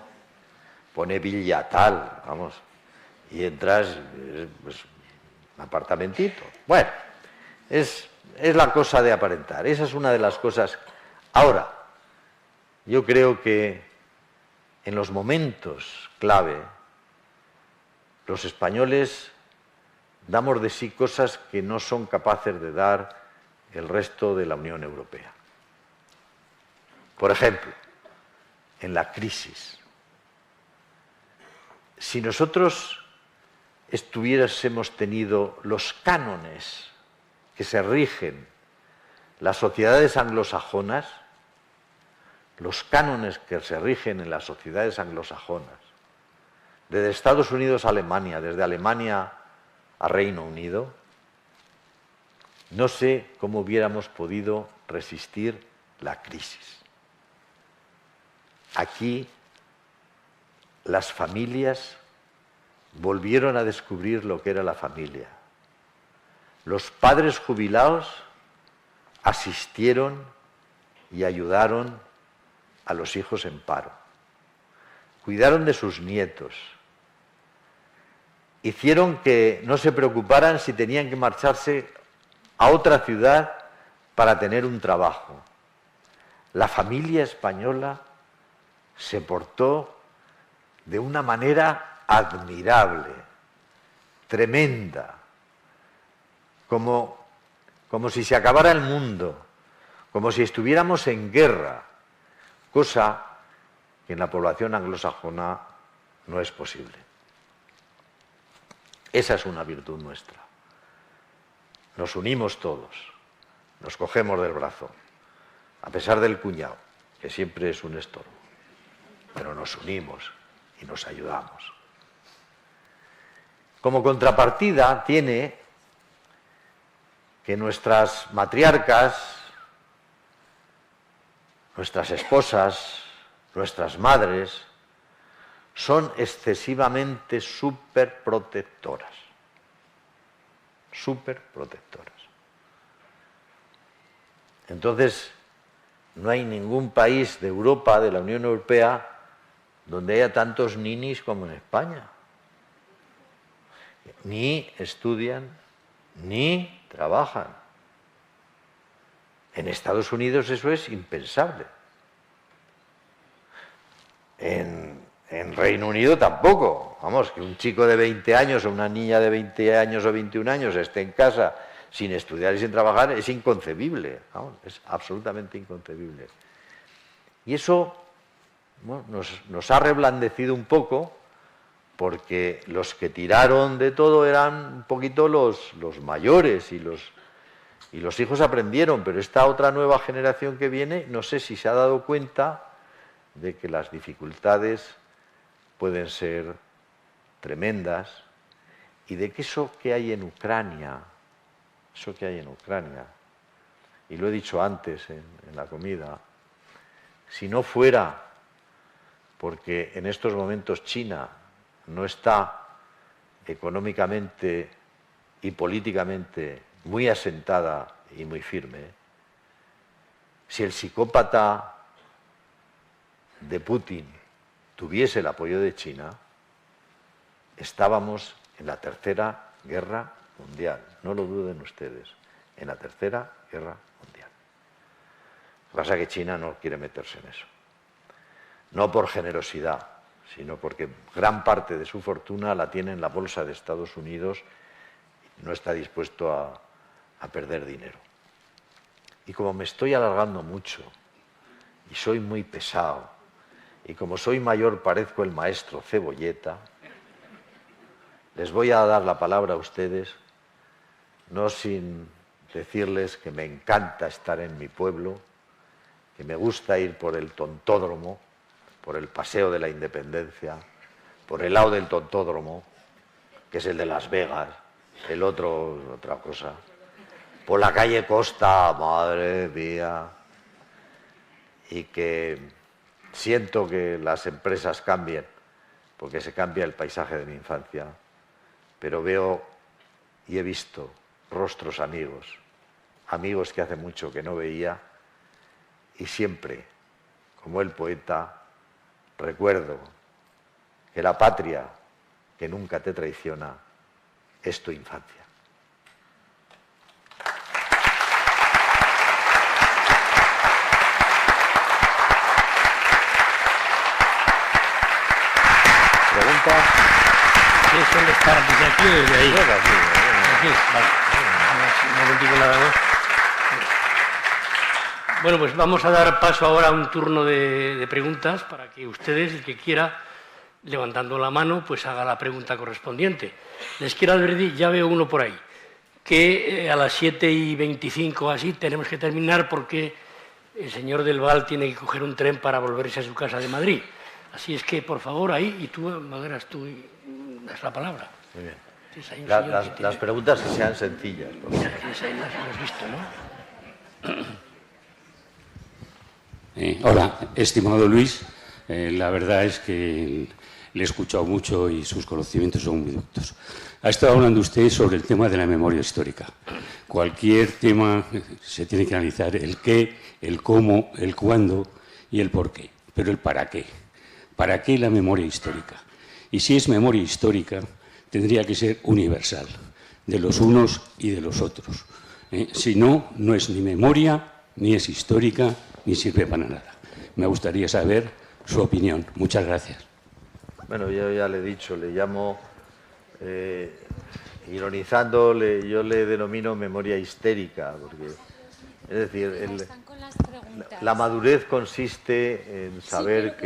pone Villa tal, vamos, y entras, pues, un apartamentito. Bueno, es la cosa de aparentar, esa es una de las cosas. Ahora, yo creo que en los momentos clave, los españoles damos de sí cosas que no son capaces de dar el resto de la Unión Europea. Por ejemplo, en la crisis. Si nosotros hubiésemos tenido los cánones que se rigen las sociedades anglosajonas, los cánones que se rigen en las sociedades anglosajonas, desde Estados Unidos a Alemania, desde Alemania a Reino Unido, no sé cómo hubiéramos podido resistir la crisis. Aquí las familias volvieron a descubrir lo que era la familia. Los padres jubilados asistieron y ayudaron a los hijos en paro. Cuidaron de sus nietos. Hicieron que no se preocuparan si tenían que marcharse a otra ciudad para tener un trabajo. La familia española se portó de una manera admirable, tremenda, como si se acabara el mundo, como si estuviéramos en guerra, cosa que en la población anglosajona no es posible. Esa es una virtud nuestra. Nos unimos todos, nos cogemos del brazo, a pesar del cuñado, que siempre es un estorbo, pero nos unimos y nos ayudamos. Como contrapartida tiene que nuestras matriarcas, nuestras esposas, nuestras madres, son excesivamente superprotectoras. Superprotectoras. Entonces, no hay ningún país de Europa, de la Unión Europea, donde haya tantos ninis como en España. Ni estudian, ni trabajan. En Estados Unidos eso es impensable. En Reino Unido tampoco. Vamos, que un chico de 20 años o una niña de 20 años o 21 años esté en casa sin estudiar y sin trabajar es inconcebible. Vamos, es absolutamente inconcebible. Y eso nos ha reblandecido un poco, porque los que tiraron de todo eran un poquito los mayores y los hijos aprendieron, pero esta otra nueva generación que viene no sé si se ha dado cuenta de que las dificultades pueden ser tremendas y de que eso que hay en Ucrania, y lo he dicho antes en la comida, si no fuera porque en estos momentos China no está económicamente y políticamente muy asentada y muy firme, si el psicópata de Putin tuviese el apoyo de China, estábamos en la Tercera Guerra Mundial. No lo duden ustedes, en la Tercera Guerra Mundial. Lo que pasa es que China no quiere meterse en eso. No por generosidad, sino porque gran parte de su fortuna la tiene en la bolsa de Estados Unidos y no está dispuesto a perder dinero. Y como me estoy alargando mucho y soy muy pesado, y como soy mayor parezco el maestro Cebolleta, les voy a dar la palabra a ustedes, no sin decirles que me encanta estar en mi pueblo, que me gusta ir por el tontódromo, por el Paseo de la Independencia, por el lado del tontódromo, que es el de Las Vegas, el otro, otra cosa, por la calle Costa, madre mía, y que siento que las empresas cambien, porque se cambia el paisaje de mi infancia, pero veo y he visto rostros amigos que hace mucho que no veía, y siempre, como el poeta, recuerdo que la patria que nunca te traiciona es tu infancia. ¿Preguntas? ¿Qué suele estar desde aquí o desde ahí? Sí, vale. Un momentico nada más. Bueno, pues vamos a dar paso ahora a un turno de preguntas para que ustedes, el que quiera, levantando la mano, pues haga la pregunta correspondiente. Les quiero advertir, ya veo uno por ahí, que a las 7:25 así tenemos que terminar porque el señor del Val tiene que coger un tren para volverse a su casa de Madrid. Así es que, por favor, ahí, y tú, Maderas, tú das la palabra. Muy bien. Tienes ahí un Las preguntas que sean sencillas. Mira, tienes ahí las hemos visto, ¿no? Hola, estimado Luis. La verdad es que le he escuchado mucho y sus conocimientos son muy doctos. Ha estado hablando usted sobre el tema de la memoria histórica. Cualquier tema se tiene que analizar el qué, el cómo, el cuándo y el por qué. Pero el para qué. ¿Para qué la memoria histórica? Y si es memoria histórica, tendría que ser universal, de los unos y de los otros. Si no, no es ni memoria, ni es histórica, ni sirve para nada. Me gustaría saber su opinión. Muchas gracias. Bueno, yo ya le he dicho, le llamo, ironizando, yo le denomino memoria histérica, porque, es decir, la madurez consiste en saber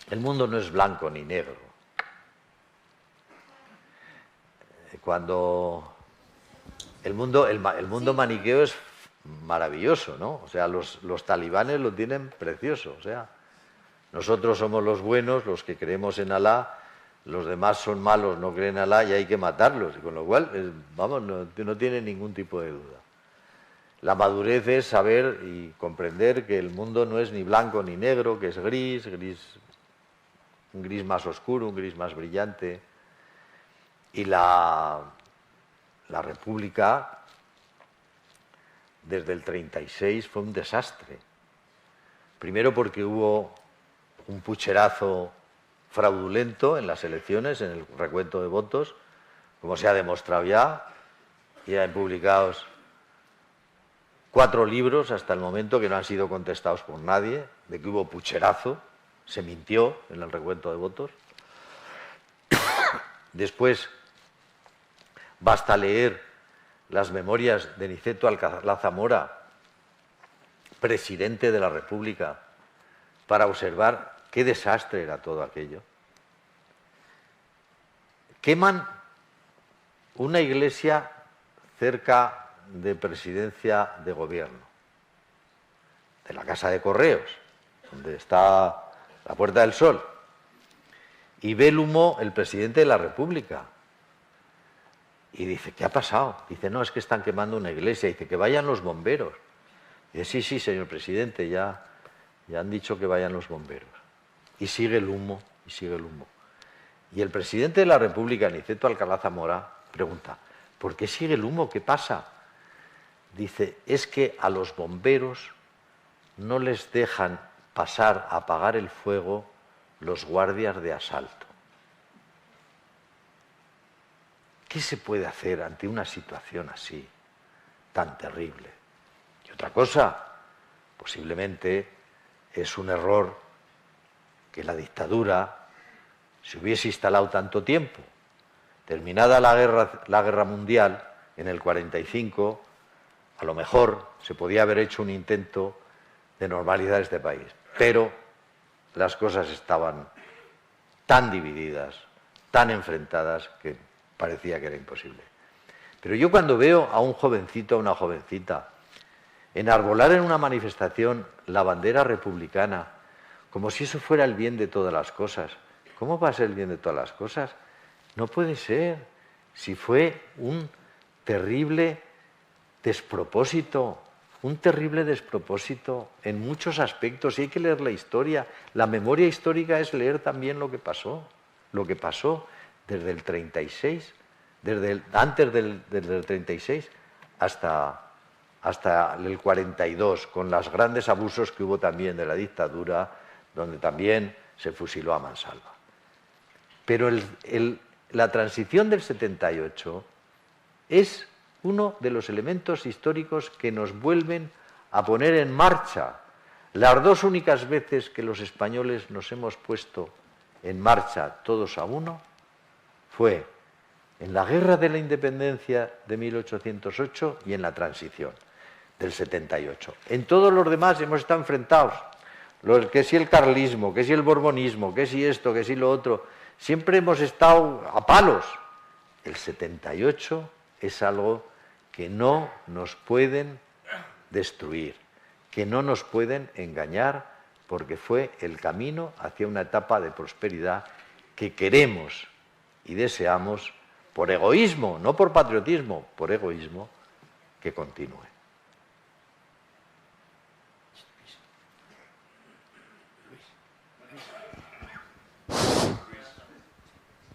el mundo no es blanco ni negro. Cuando el mundo maniqueo es maravilloso, ¿no? O sea, los talibanes lo tienen precioso. O sea, nosotros somos los buenos, los que creemos en Alá, los demás son malos, no creen en Alá y hay que matarlos. Y con lo cual, vamos, no tiene ningún tipo de duda. La madurez es saber y comprender que el mundo no es ni blanco ni negro, que es gris, un gris más oscuro, un gris más brillante. Y la República, desde el 36, fue un desastre. Primero porque hubo un pucherazo fraudulento en las elecciones, en el recuento de votos, como se ha demostrado ya. Ya han publicados 4 libros hasta el momento que no han sido contestados por nadie, de que hubo pucherazo, se mintió en el recuento de votos. Después, basta leer las memorias de Niceto Alcalá Zamora, presidente de la República, para observar qué desastre era todo aquello. Queman una iglesia cerca de Presidencia de Gobierno, de la Casa de Correos, donde está la Puerta del Sol, y ve el humo el presidente de la República. Y dice, ¿qué ha pasado? Dice, no, es que están quemando una iglesia. Dice, que vayan los bomberos. Dice, sí, señor presidente, ya han dicho que vayan los bomberos. Y sigue el humo, y sigue el humo. Y el presidente de la República, Niceto Alcalá Zamora, pregunta, ¿por qué sigue el humo? ¿Qué pasa? Dice, es que a los bomberos no les dejan pasar a apagar el fuego los guardias de asalto. ¿Qué se puede hacer ante una situación así, tan terrible? Y otra cosa, posiblemente es un error que la dictadura se hubiese instalado tanto tiempo. Terminada la guerra mundial, en el 45, a lo mejor se podía haber hecho un intento de normalizar este país. Pero las cosas estaban tan divididas, tan enfrentadas, que parecía que era imposible. Pero yo cuando veo a un jovencito, a una jovencita, enarbolar en una manifestación la bandera republicana, como si eso fuera el bien de todas las cosas. ¿Cómo va a ser el bien de todas las cosas? No puede ser. Si fue un terrible despropósito en muchos aspectos, y hay que leer la historia. La memoria histórica es leer también lo que pasó desde el 36, antes del 36 hasta el 42, con los grandes abusos que hubo también de la dictadura, donde también se fusiló a mansalva. Pero la transición del 78 es uno de los elementos históricos que nos vuelven a poner en marcha. Las 2 únicas veces que los españoles nos hemos puesto en marcha todos a uno fue en la Guerra de la Independencia de 1808 y en la Transición del 78. En todos los demás hemos estado enfrentados. Que si el carlismo, que si el borbonismo, que si esto, que si lo otro, siempre hemos estado a palos. El 78 es algo que no nos pueden destruir, que no nos pueden engañar, porque fue el camino hacia una etapa de prosperidad que queremos y deseamos, por egoísmo, no por patriotismo, por egoísmo, que continúe.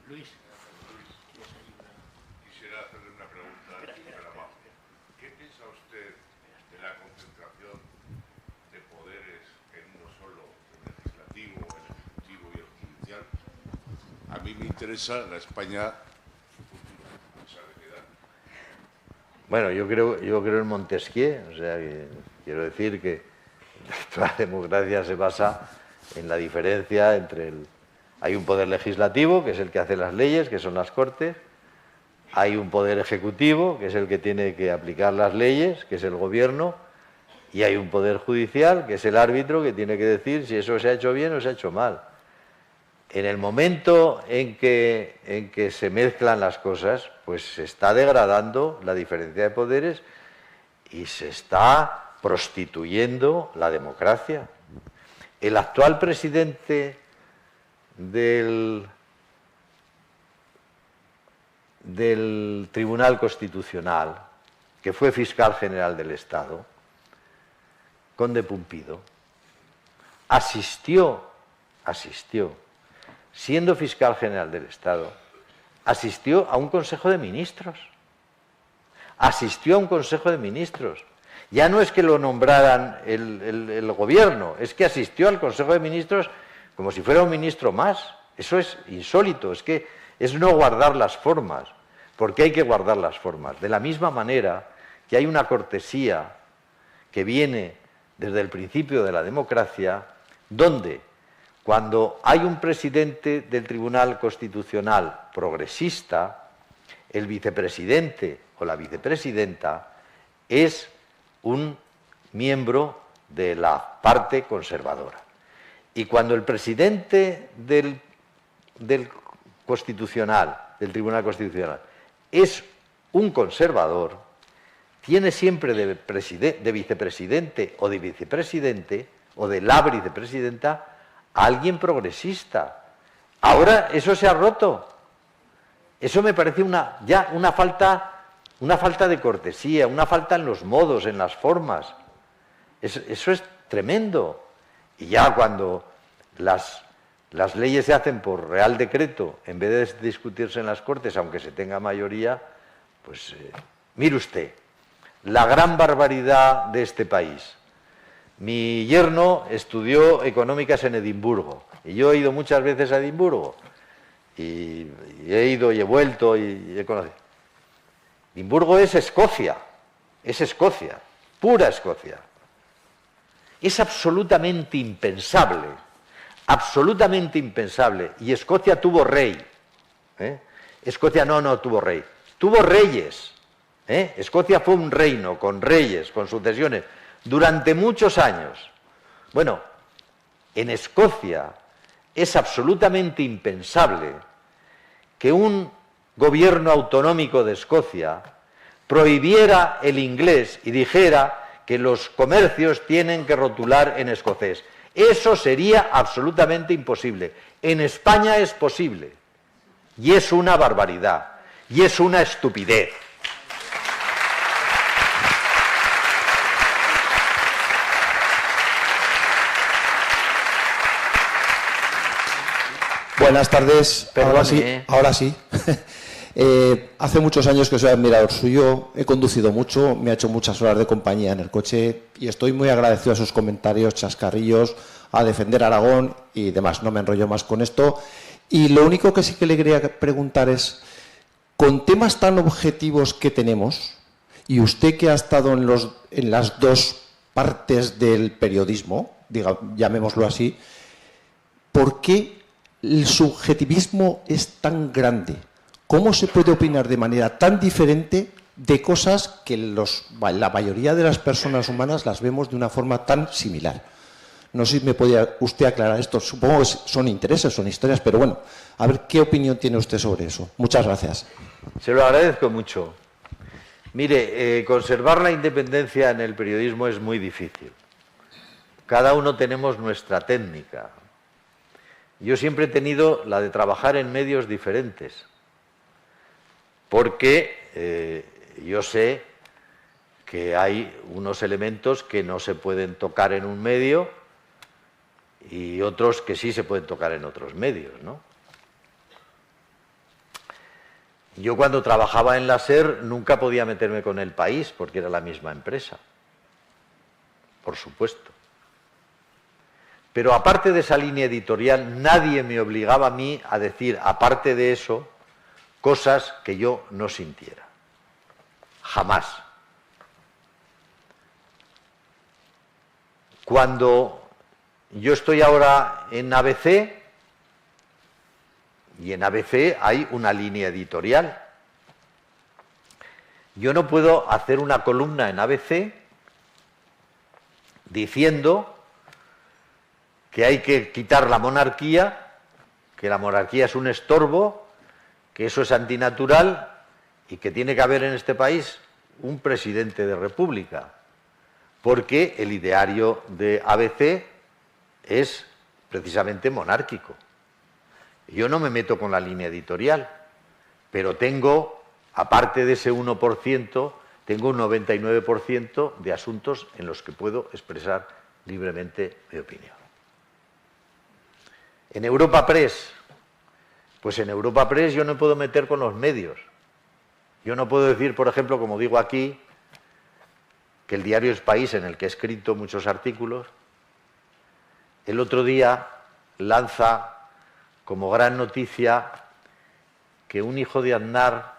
Luis. Quisiera hacerle una pregunta a la mafia. ¿Qué piensa usted de la concentración de poderes en uno solo, el legislativo, el ejecutivo y el judicial? A mí me interesa la España futura, esa realidad. Bueno, yo creo en Montesquieu, o sea, que quiero decir que la democracia se basa en la diferencia entre hay un poder legislativo, que es el que hace las leyes, que son las Cortes, hay un poder ejecutivo, que es el que tiene que aplicar las leyes, que es el gobierno, y hay un poder judicial, que es el árbitro, que tiene que decir si eso se ha hecho bien o se ha hecho mal. En el momento en que se mezclan las cosas, pues se está degradando la diferencia de poderes y se está prostituyendo la democracia. El actual presidente del Tribunal Constitucional, que fue fiscal general del Estado, Conde Pumpido, asistió, siendo fiscal general del Estado, asistió a un Consejo de Ministros. Asistió a un Consejo de Ministros. Ya no es que lo nombraran el gobierno, es que asistió al Consejo de Ministros como si fuera un ministro más. Eso es insólito, es que es no guardar las formas, porque hay que guardar las formas. De la misma manera que hay una cortesía que viene desde el principio de la democracia, donde cuando hay un presidente del Tribunal Constitucional progresista, el vicepresidente o la vicepresidenta es un miembro de la parte conservadora. Y cuando el presidente del Constitucional, del Tribunal Constitucional, es un conservador, tiene siempre de vicepresidente o de vicepresidente o de la vicepresidenta a alguien progresista. Ahora eso se ha roto. Eso me parece ya una falta de cortesía, una falta en los modos, en las formas. Eso es tremendo. Y ya cuando las leyes se hacen por real decreto, en vez de discutirse en las Cortes, aunque se tenga mayoría, pues mire usted, la gran barbaridad de este país. Mi yerno estudió económicas en Edimburgo, y yo he ido muchas veces a Edimburgo, y he ido y he vuelto y he conocido. Edimburgo es Escocia, pura Escocia. Es absolutamente impensable, y Escocia tuvo rey. Escocia no tuvo rey, tuvo reyes. Escocia fue un reino con reyes, con sucesiones, durante muchos años. Bueno, en Escocia es absolutamente impensable que un gobierno autonómico de Escocia prohibiera el inglés y dijera que los comercios tienen que rotular en escocés. Eso sería absolutamente imposible. En España es posible. Y es una barbaridad. Y es una estupidez. Buenas tardes. Perdone, Ahora sí. Hace muchos años que soy admirador suyo, he conducido mucho, me ha hecho muchas horas de compañía en el coche y estoy muy agradecido a sus comentarios, chascarrillos, a defender a Aragón y demás. No me enrollo más con esto. Y lo único que sí que le quería preguntar es, con temas tan objetivos que tenemos, y usted que ha estado en las dos partes del periodismo, llamémoslo así, ¿por qué el subjetivismo es tan grande? ¿Cómo se puede opinar de manera tan diferente de cosas que la mayoría de las personas humanas las vemos de una forma tan similar? No sé si me podría usted aclarar esto. Supongo que son intereses, son historias, pero bueno, a ver qué opinión tiene usted sobre eso. Muchas gracias. Se lo agradezco mucho. Mire, conservar la independencia en el periodismo es muy difícil. Cada uno tenemos nuestra técnica. Yo siempre he tenido la de trabajar en medios diferentes, porque yo sé que hay unos elementos que no se pueden tocar en un medio y otros que sí se pueden tocar en otros medios, ¿no? Yo cuando trabajaba en la SER nunca podía meterme con El País porque era la misma empresa, por supuesto. Pero aparte de esa línea editorial, nadie me obligaba a mí a decir, aparte de eso, cosas que yo no sintiera. Jamás. Cuando yo estoy ahora en ABC, y en ABC hay una línea editorial. Yo no puedo hacer una columna en ABC diciendo que hay que quitar la monarquía, que la monarquía es un estorbo, que eso es antinatural y que tiene que haber en este país un presidente de república, porque el ideario de ABC es precisamente monárquico. Yo no me meto con la línea editorial, pero tengo, aparte de ese 1%, tengo un 99% de asuntos en los que puedo expresar libremente mi opinión. En Europa Press, pues en Europa Press yo no puedo meter con los medios. Yo no puedo decir, por ejemplo, como digo aquí, que el diario Es País, en el que he escrito muchos artículos, el otro día lanza como gran noticia que un hijo de Aznar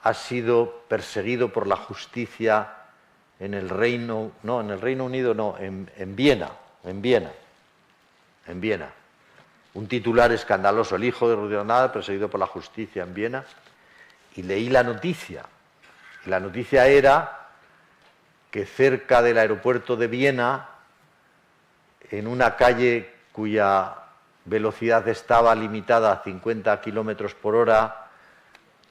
ha sido perseguido por la justicia en el Reino Unido, en Viena. Un titular escandaloso, el hijo de Rudy Aznar perseguido por la justicia en Viena, y leí la noticia. Y la noticia era que cerca del aeropuerto de Viena, en una calle cuya velocidad estaba limitada a 50 kilómetros por hora,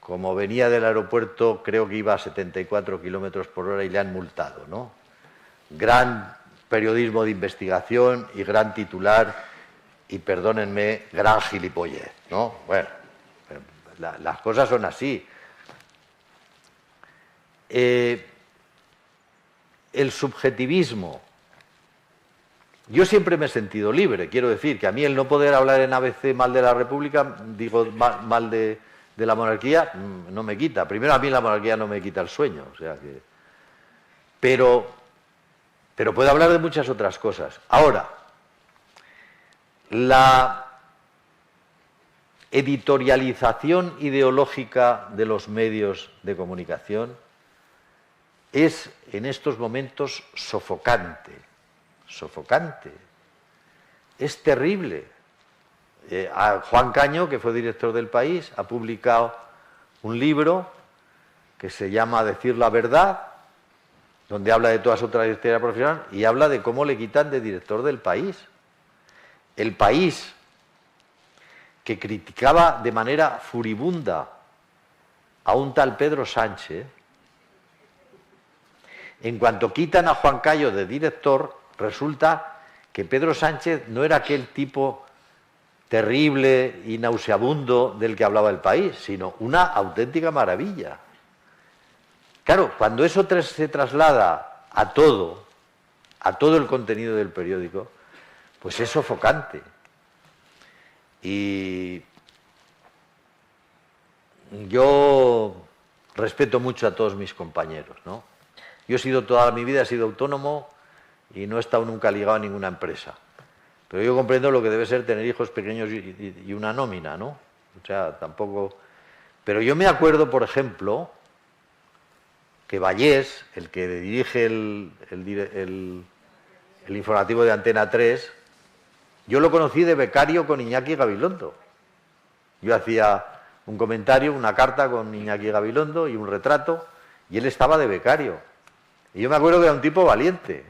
como venía del aeropuerto creo que iba a 74 kilómetros por hora y le han multado, ¿no? Gran periodismo de investigación y gran titular y, perdónenme, gran gilipollez, ¿no? Bueno, las cosas son así. El subjetivismo. Yo siempre me he sentido libre, quiero decir que a mí el no poder hablar en ABC mal de la República, digo mal de la monarquía, no me quita. Primero, a mí la monarquía no me quita el sueño, o sea que... Pero puedo hablar de muchas otras cosas. Ahora, la editorialización ideológica de los medios de comunicación es en estos momentos sofocante. Es terrible. Juan Caño, que fue director del País, ha publicado un libro que se llama Decir la verdad, donde habla de toda su trayectoria profesional y habla de cómo le quitan de director del País. El País, que criticaba de manera furibunda a un tal Pedro Sánchez, en cuanto quitan a Juan Caño de director, resulta que Pedro Sánchez no era aquel tipo terrible y nauseabundo del que hablaba El País, sino una auténtica maravilla. Claro, cuando eso se traslada a todo el contenido del periódico, pues es sofocante. Y yo respeto mucho a todos mis compañeros, ¿no? Yo he sido toda mi vida, he sido autónomo y no he estado nunca ligado a ninguna empresa. Pero yo comprendo lo que debe ser tener hijos pequeños y una nómina, ¿no? O sea, tampoco... Pero yo me acuerdo, por ejemplo, que Vallés, el que dirige el informativo de Antena 3, Yo lo conocí de becario con Iñaki Gabilondo. Yo hacía un comentario, una carta con Iñaki Gabilondo y un retrato, y él estaba de becario. Y yo me acuerdo que era un tipo valiente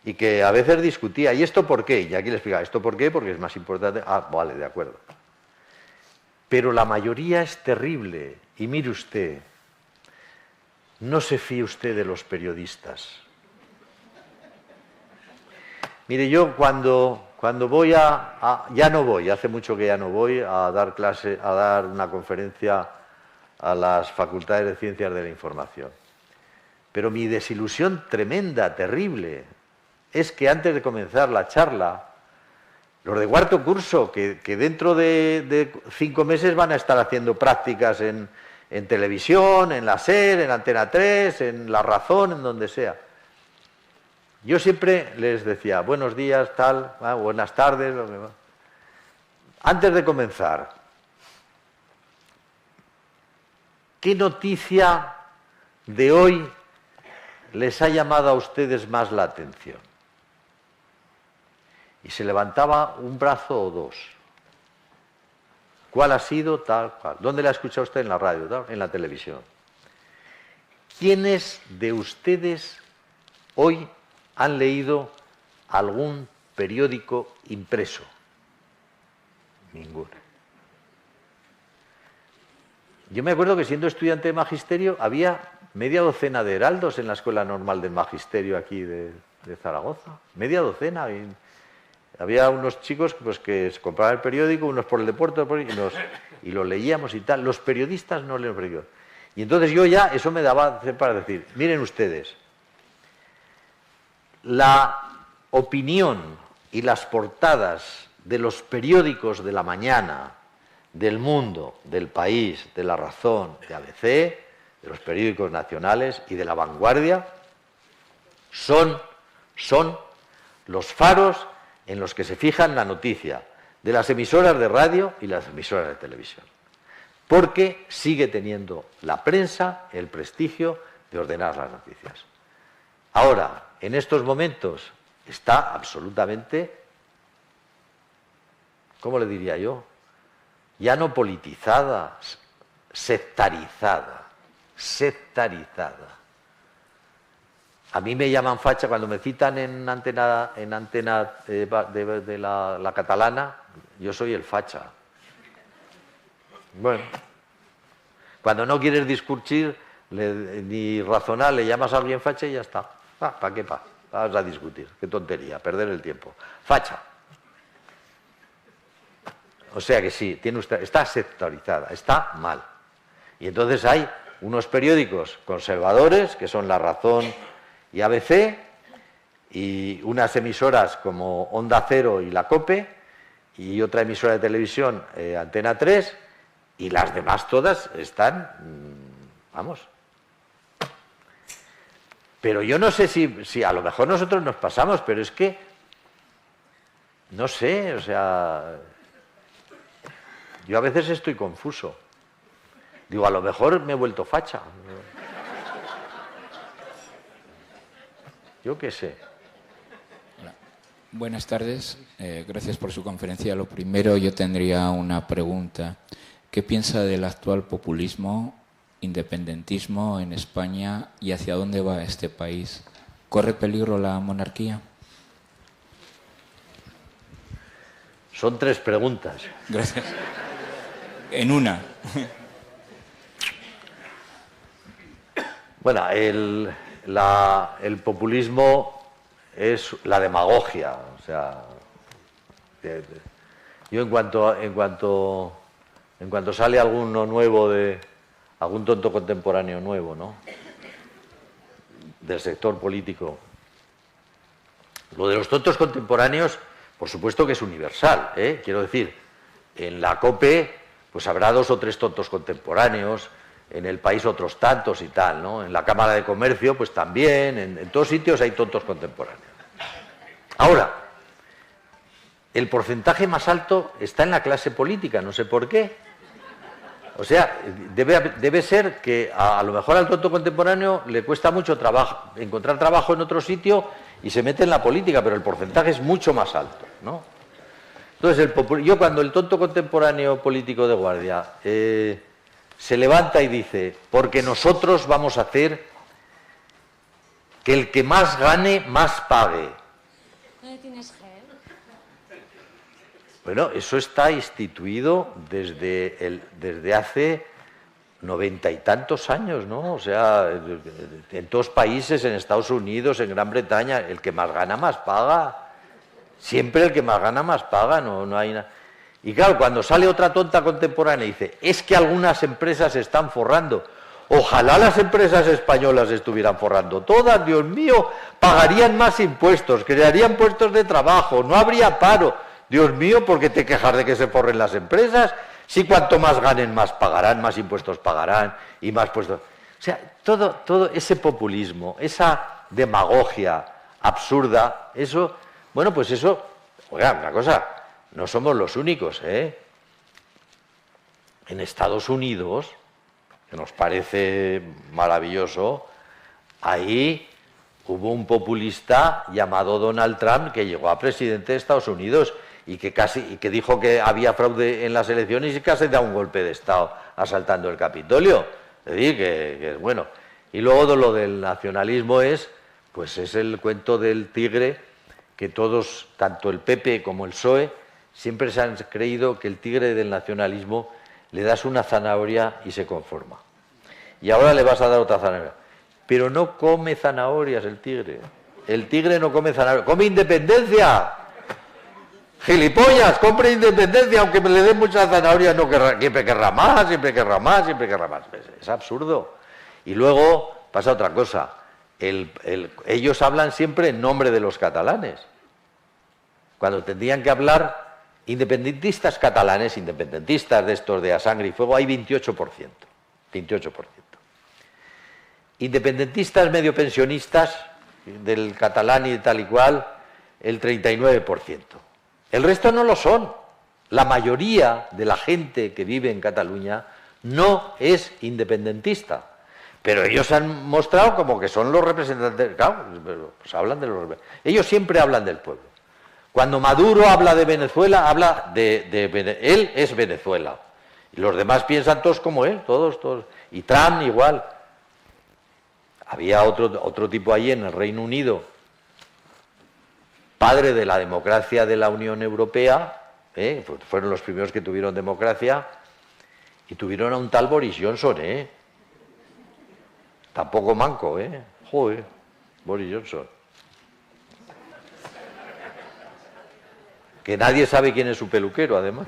y que a veces discutía. ¿Y esto por qué? Y aquí le explicaba, ¿esto por qué? Porque es más importante. Ah, vale, de acuerdo. Pero la mayoría es terrible. Y mire usted, no se fíe usted de los periodistas. Mire, yo cuando voy ya no voy, hace mucho que ya no voy a dar clase, a dar una conferencia a las facultades de Ciencias de la Información. Pero mi desilusión tremenda, terrible, es que antes de comenzar la charla, los de cuarto curso, que dentro de 5 meses van a estar haciendo prácticas en televisión, en la SER, en Antena 3, en La Razón, en donde sea. Yo siempre les decía, buenos días, tal, buenas tardes, lo que va. Antes de comenzar, ¿qué noticia de hoy les ha llamado a ustedes más la atención? Y se levantaba un brazo o dos. ¿Cuál ha sido? Tal, cual. ¿Dónde la ha escuchado usted? En la radio, tal, en la televisión. ¿Quiénes de ustedes hoy han leído algún periódico impreso? Ninguno. Yo me acuerdo que siendo estudiante de magisterio había media docena de heraldos en la Escuela Normal del Magisterio aquí de Zaragoza. Media docena. Y había unos chicos pues, que se compraban el periódico, unos por el deporte, y lo leíamos y tal. Los periodistas no leen el periódico. Y entonces yo ya, eso me daba para decir, miren ustedes, la opinión y las portadas de los periódicos de La Mañana, del Mundo, del País, de La Razón, de ABC, de los periódicos nacionales y de La Vanguardia, son los faros en los que se fijan la noticia de las emisoras de radio y las emisoras de televisión. Porque sigue teniendo la prensa el prestigio de ordenar las noticias. Ahora, en estos momentos está absolutamente, ¿cómo le diría yo? Ya no politizada, sectarizada. A mí me llaman facha cuando me citan en antena de la catalana, yo soy el facha. Bueno, cuando no quieres discutir ni razonar, le llamas a alguien facha y ya está. ¿Para qué vas a discutir? Qué tontería, perder el tiempo. Facha. O sea que sí, está sectorizada, está mal. Y entonces hay unos periódicos conservadores, que son La Razón y ABC, y unas emisoras como Onda Cero y La COPE, y otra emisora de televisión, Antena 3, y las demás todas están, vamos. Pero yo no sé si a lo mejor nosotros nos pasamos, pero es que, no sé, o sea, yo a veces estoy confuso. Digo, a lo mejor me he vuelto facha. Yo qué sé. Hola. Buenas tardes, gracias por su conferencia. Lo primero, yo tendría una pregunta. ¿Qué piensa del actual populismo, independentismo en España y hacia dónde va este país? ¿Corre peligro la monarquía? Son 3 preguntas. Gracias. En una. Bueno, el populismo es la demagogia. O sea, yo en cuanto sale alguno nuevo algún tonto contemporáneo nuevo, ¿no? Del sector político. Lo de los tontos contemporáneos, por supuesto que es universal, ¿eh? Quiero decir, en la COPE, pues habrá 2 o 3 tontos contemporáneos, en el país otros tantos y tal, ¿no? En la Cámara de Comercio, pues también, en todos sitios hay tontos contemporáneos. Ahora, el porcentaje más alto está en la clase política, no sé por qué. O sea, debe ser que a lo mejor al tonto contemporáneo le cuesta mucho trabajo, encontrar trabajo en otro sitio y se mete en la política, pero el porcentaje es mucho más alto, ¿no? Entonces, yo cuando el tonto contemporáneo político de guardia se levanta y dice, porque nosotros vamos a hacer que el que más gane, más pague. ¿Dónde tienes gel? Bueno, eso está instituido desde hace 90 y tantos años, ¿no? O sea, en todos países, en Estados Unidos, en Gran Bretaña, el que más gana, más paga. Siempre el que más gana, más paga, no hay nada. Y claro, cuando sale otra tonta contemporánea y dice, es que algunas empresas se están forrando. Ojalá las empresas españolas estuvieran forrando todas, Dios mío, pagarían más impuestos, crearían puestos de trabajo, no habría paro. Dios mío, ¿por qué te quejas de que se forren las empresas? Si cuanto más ganen, más pagarán, más impuestos pagarán y más puestos. O sea, todo ese populismo, esa demagogia absurda, eso, bueno, pues eso, oiga, una cosa, no somos los únicos, ¿eh? En Estados Unidos, que nos parece maravilloso, ahí hubo un populista llamado Donald Trump que llegó a presidente de Estados Unidos y que dijo que había fraude en las elecciones y casi da un golpe de Estado asaltando el Capitolio. Es decir, que bueno. Y luego lo del nacionalismo es el cuento del tigre, que todos, tanto el PP como el PSOE, siempre se han creído que el tigre del nacionalismo le das una zanahoria y se conforma. Y ahora le vas a dar otra zanahoria. Pero no come zanahorias el tigre. El tigre no come zanahorias. ¡Come independencia! ¡Gilipollas! ¡Compre independencia! Aunque me le den muchas zanahorias, siempre querrá más, siempre querrá más, siempre querrá más. Es absurdo. Y luego pasa otra cosa. Ellos hablan siempre en nombre de los catalanes. Cuando tendrían que hablar independentistas catalanes, independentistas de estos de a sangre y fuego, hay 28%. 28%. Independentistas medio pensionistas del catalán y tal y cual, el 39%. El resto no lo son. La mayoría de la gente que vive en Cataluña no es independentista. Pero ellos han mostrado como que son los representantes. Claro, pues hablan de los. Ellos siempre hablan del pueblo. Cuando Maduro habla de Venezuela, habla él es Venezuela. Y los demás piensan todos como él, todos. Y Trump igual. Había otro tipo allí en el Reino Unido, padre de la democracia de la Unión Europea, fueron los primeros que tuvieron democracia, y tuvieron a un tal Boris Johnson, Tampoco manco, Joder, Boris Johnson. Que nadie sabe quién es su peluquero, además.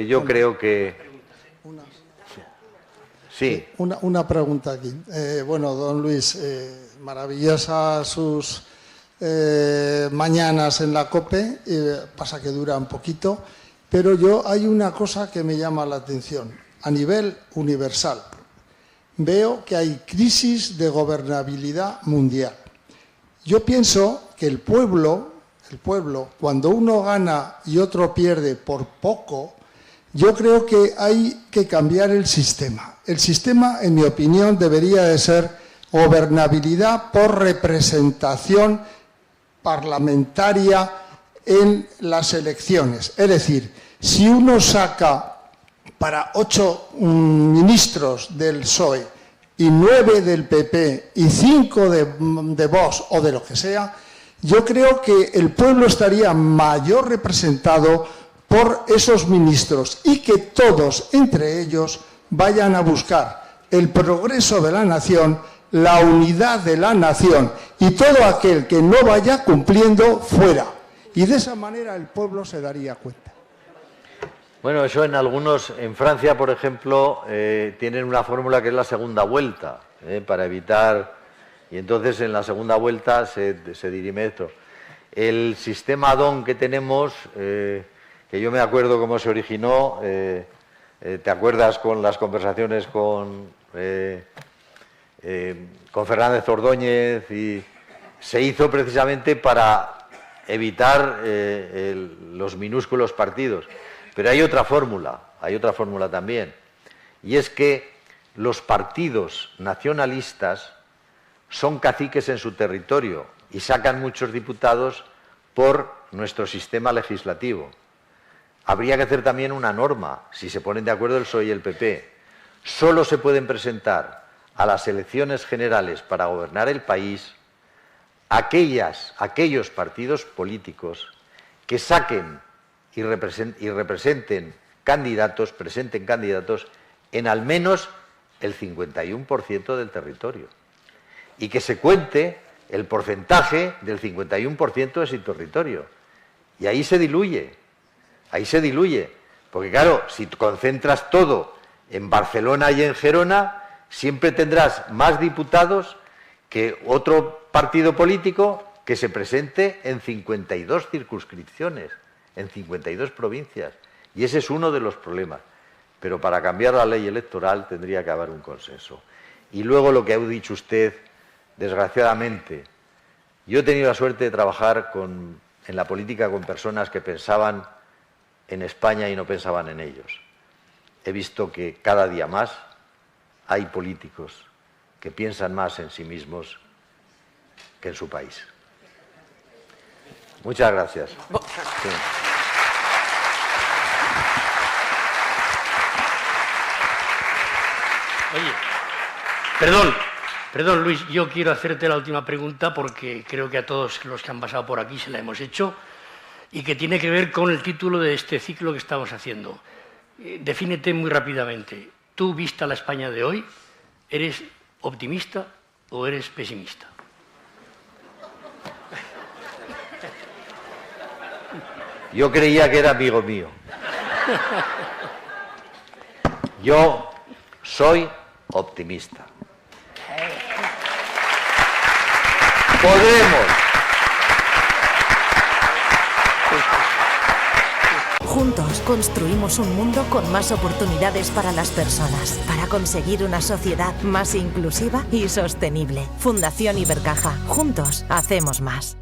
Yo creo que... Sí. Una pregunta aquí. Don Luis, maravillosas sus mañanas en la COPE, pasa que dura un poquito, pero hay una cosa que me llama la atención. A nivel universal, veo que hay crisis de gobernabilidad mundial. Yo pienso que el pueblo, cuando uno gana y otro pierde por poco, yo creo que hay que cambiar el sistema. El sistema, en mi opinión, debería de ser gobernabilidad por representación parlamentaria en las elecciones. Es decir, si uno saca para 8 ministros del PSOE y 9 del PP y 5 de Vox o de lo que sea, yo creo que el pueblo estaría mayor representado por esos ministros y que todos, entre ellos, vayan a buscar el progreso de la nación, la unidad de la nación y todo aquel que no vaya cumpliendo fuera. Y de esa manera el pueblo se daría cuenta. Bueno, eso en Francia, por ejemplo, tienen una fórmula que es la segunda vuelta, para evitar, y entonces en la segunda vuelta se dirime esto. El sistema DON que tenemos, que yo me acuerdo cómo se originó, ¿te acuerdas con las conversaciones con Fernández Ordóñez? Y se hizo precisamente para evitar los minúsculos partidos. Pero hay otra fórmula también, y es que los partidos nacionalistas son caciques en su territorio, y sacan muchos diputados por nuestro sistema legislativo. Habría que hacer también una norma, si se ponen de acuerdo el PSOE y el PP. Solo se pueden presentar a las elecciones generales para gobernar el país aquellos partidos políticos que saquen y presenten candidatos en al menos el 51% del territorio. Y que se cuente el porcentaje del 51% de ese territorio. Y ahí se diluye. Porque claro, si concentras todo en Barcelona y en Gerona, siempre tendrás más diputados que otro partido político que se presente en 52 circunscripciones, en 52 provincias. Y ese es uno de los problemas. Pero para cambiar la ley electoral tendría que haber un consenso. Y luego lo que ha dicho usted, desgraciadamente, yo he tenido la suerte de trabajar en la política con personas que pensaban en España y no pensaban en ellos. He visto que cada día más hay políticos que piensan más en sí mismos que en su país. Muchas gracias. Sí. Oye, perdón Luis, yo quiero hacerte la última pregunta porque creo que a todos los que han pasado por aquí se la hemos hecho y que tiene que ver con el título de este ciclo que estamos haciendo. Defínete muy rápidamente. Tú, vista la España de hoy, ¿eres optimista o eres pesimista? Yo creía que era amigo mío. Yo soy optimista. Podremos. Juntos construimos un mundo con más oportunidades para las personas, para conseguir una sociedad más inclusiva y sostenible. Fundación Ibercaja. Juntos hacemos más.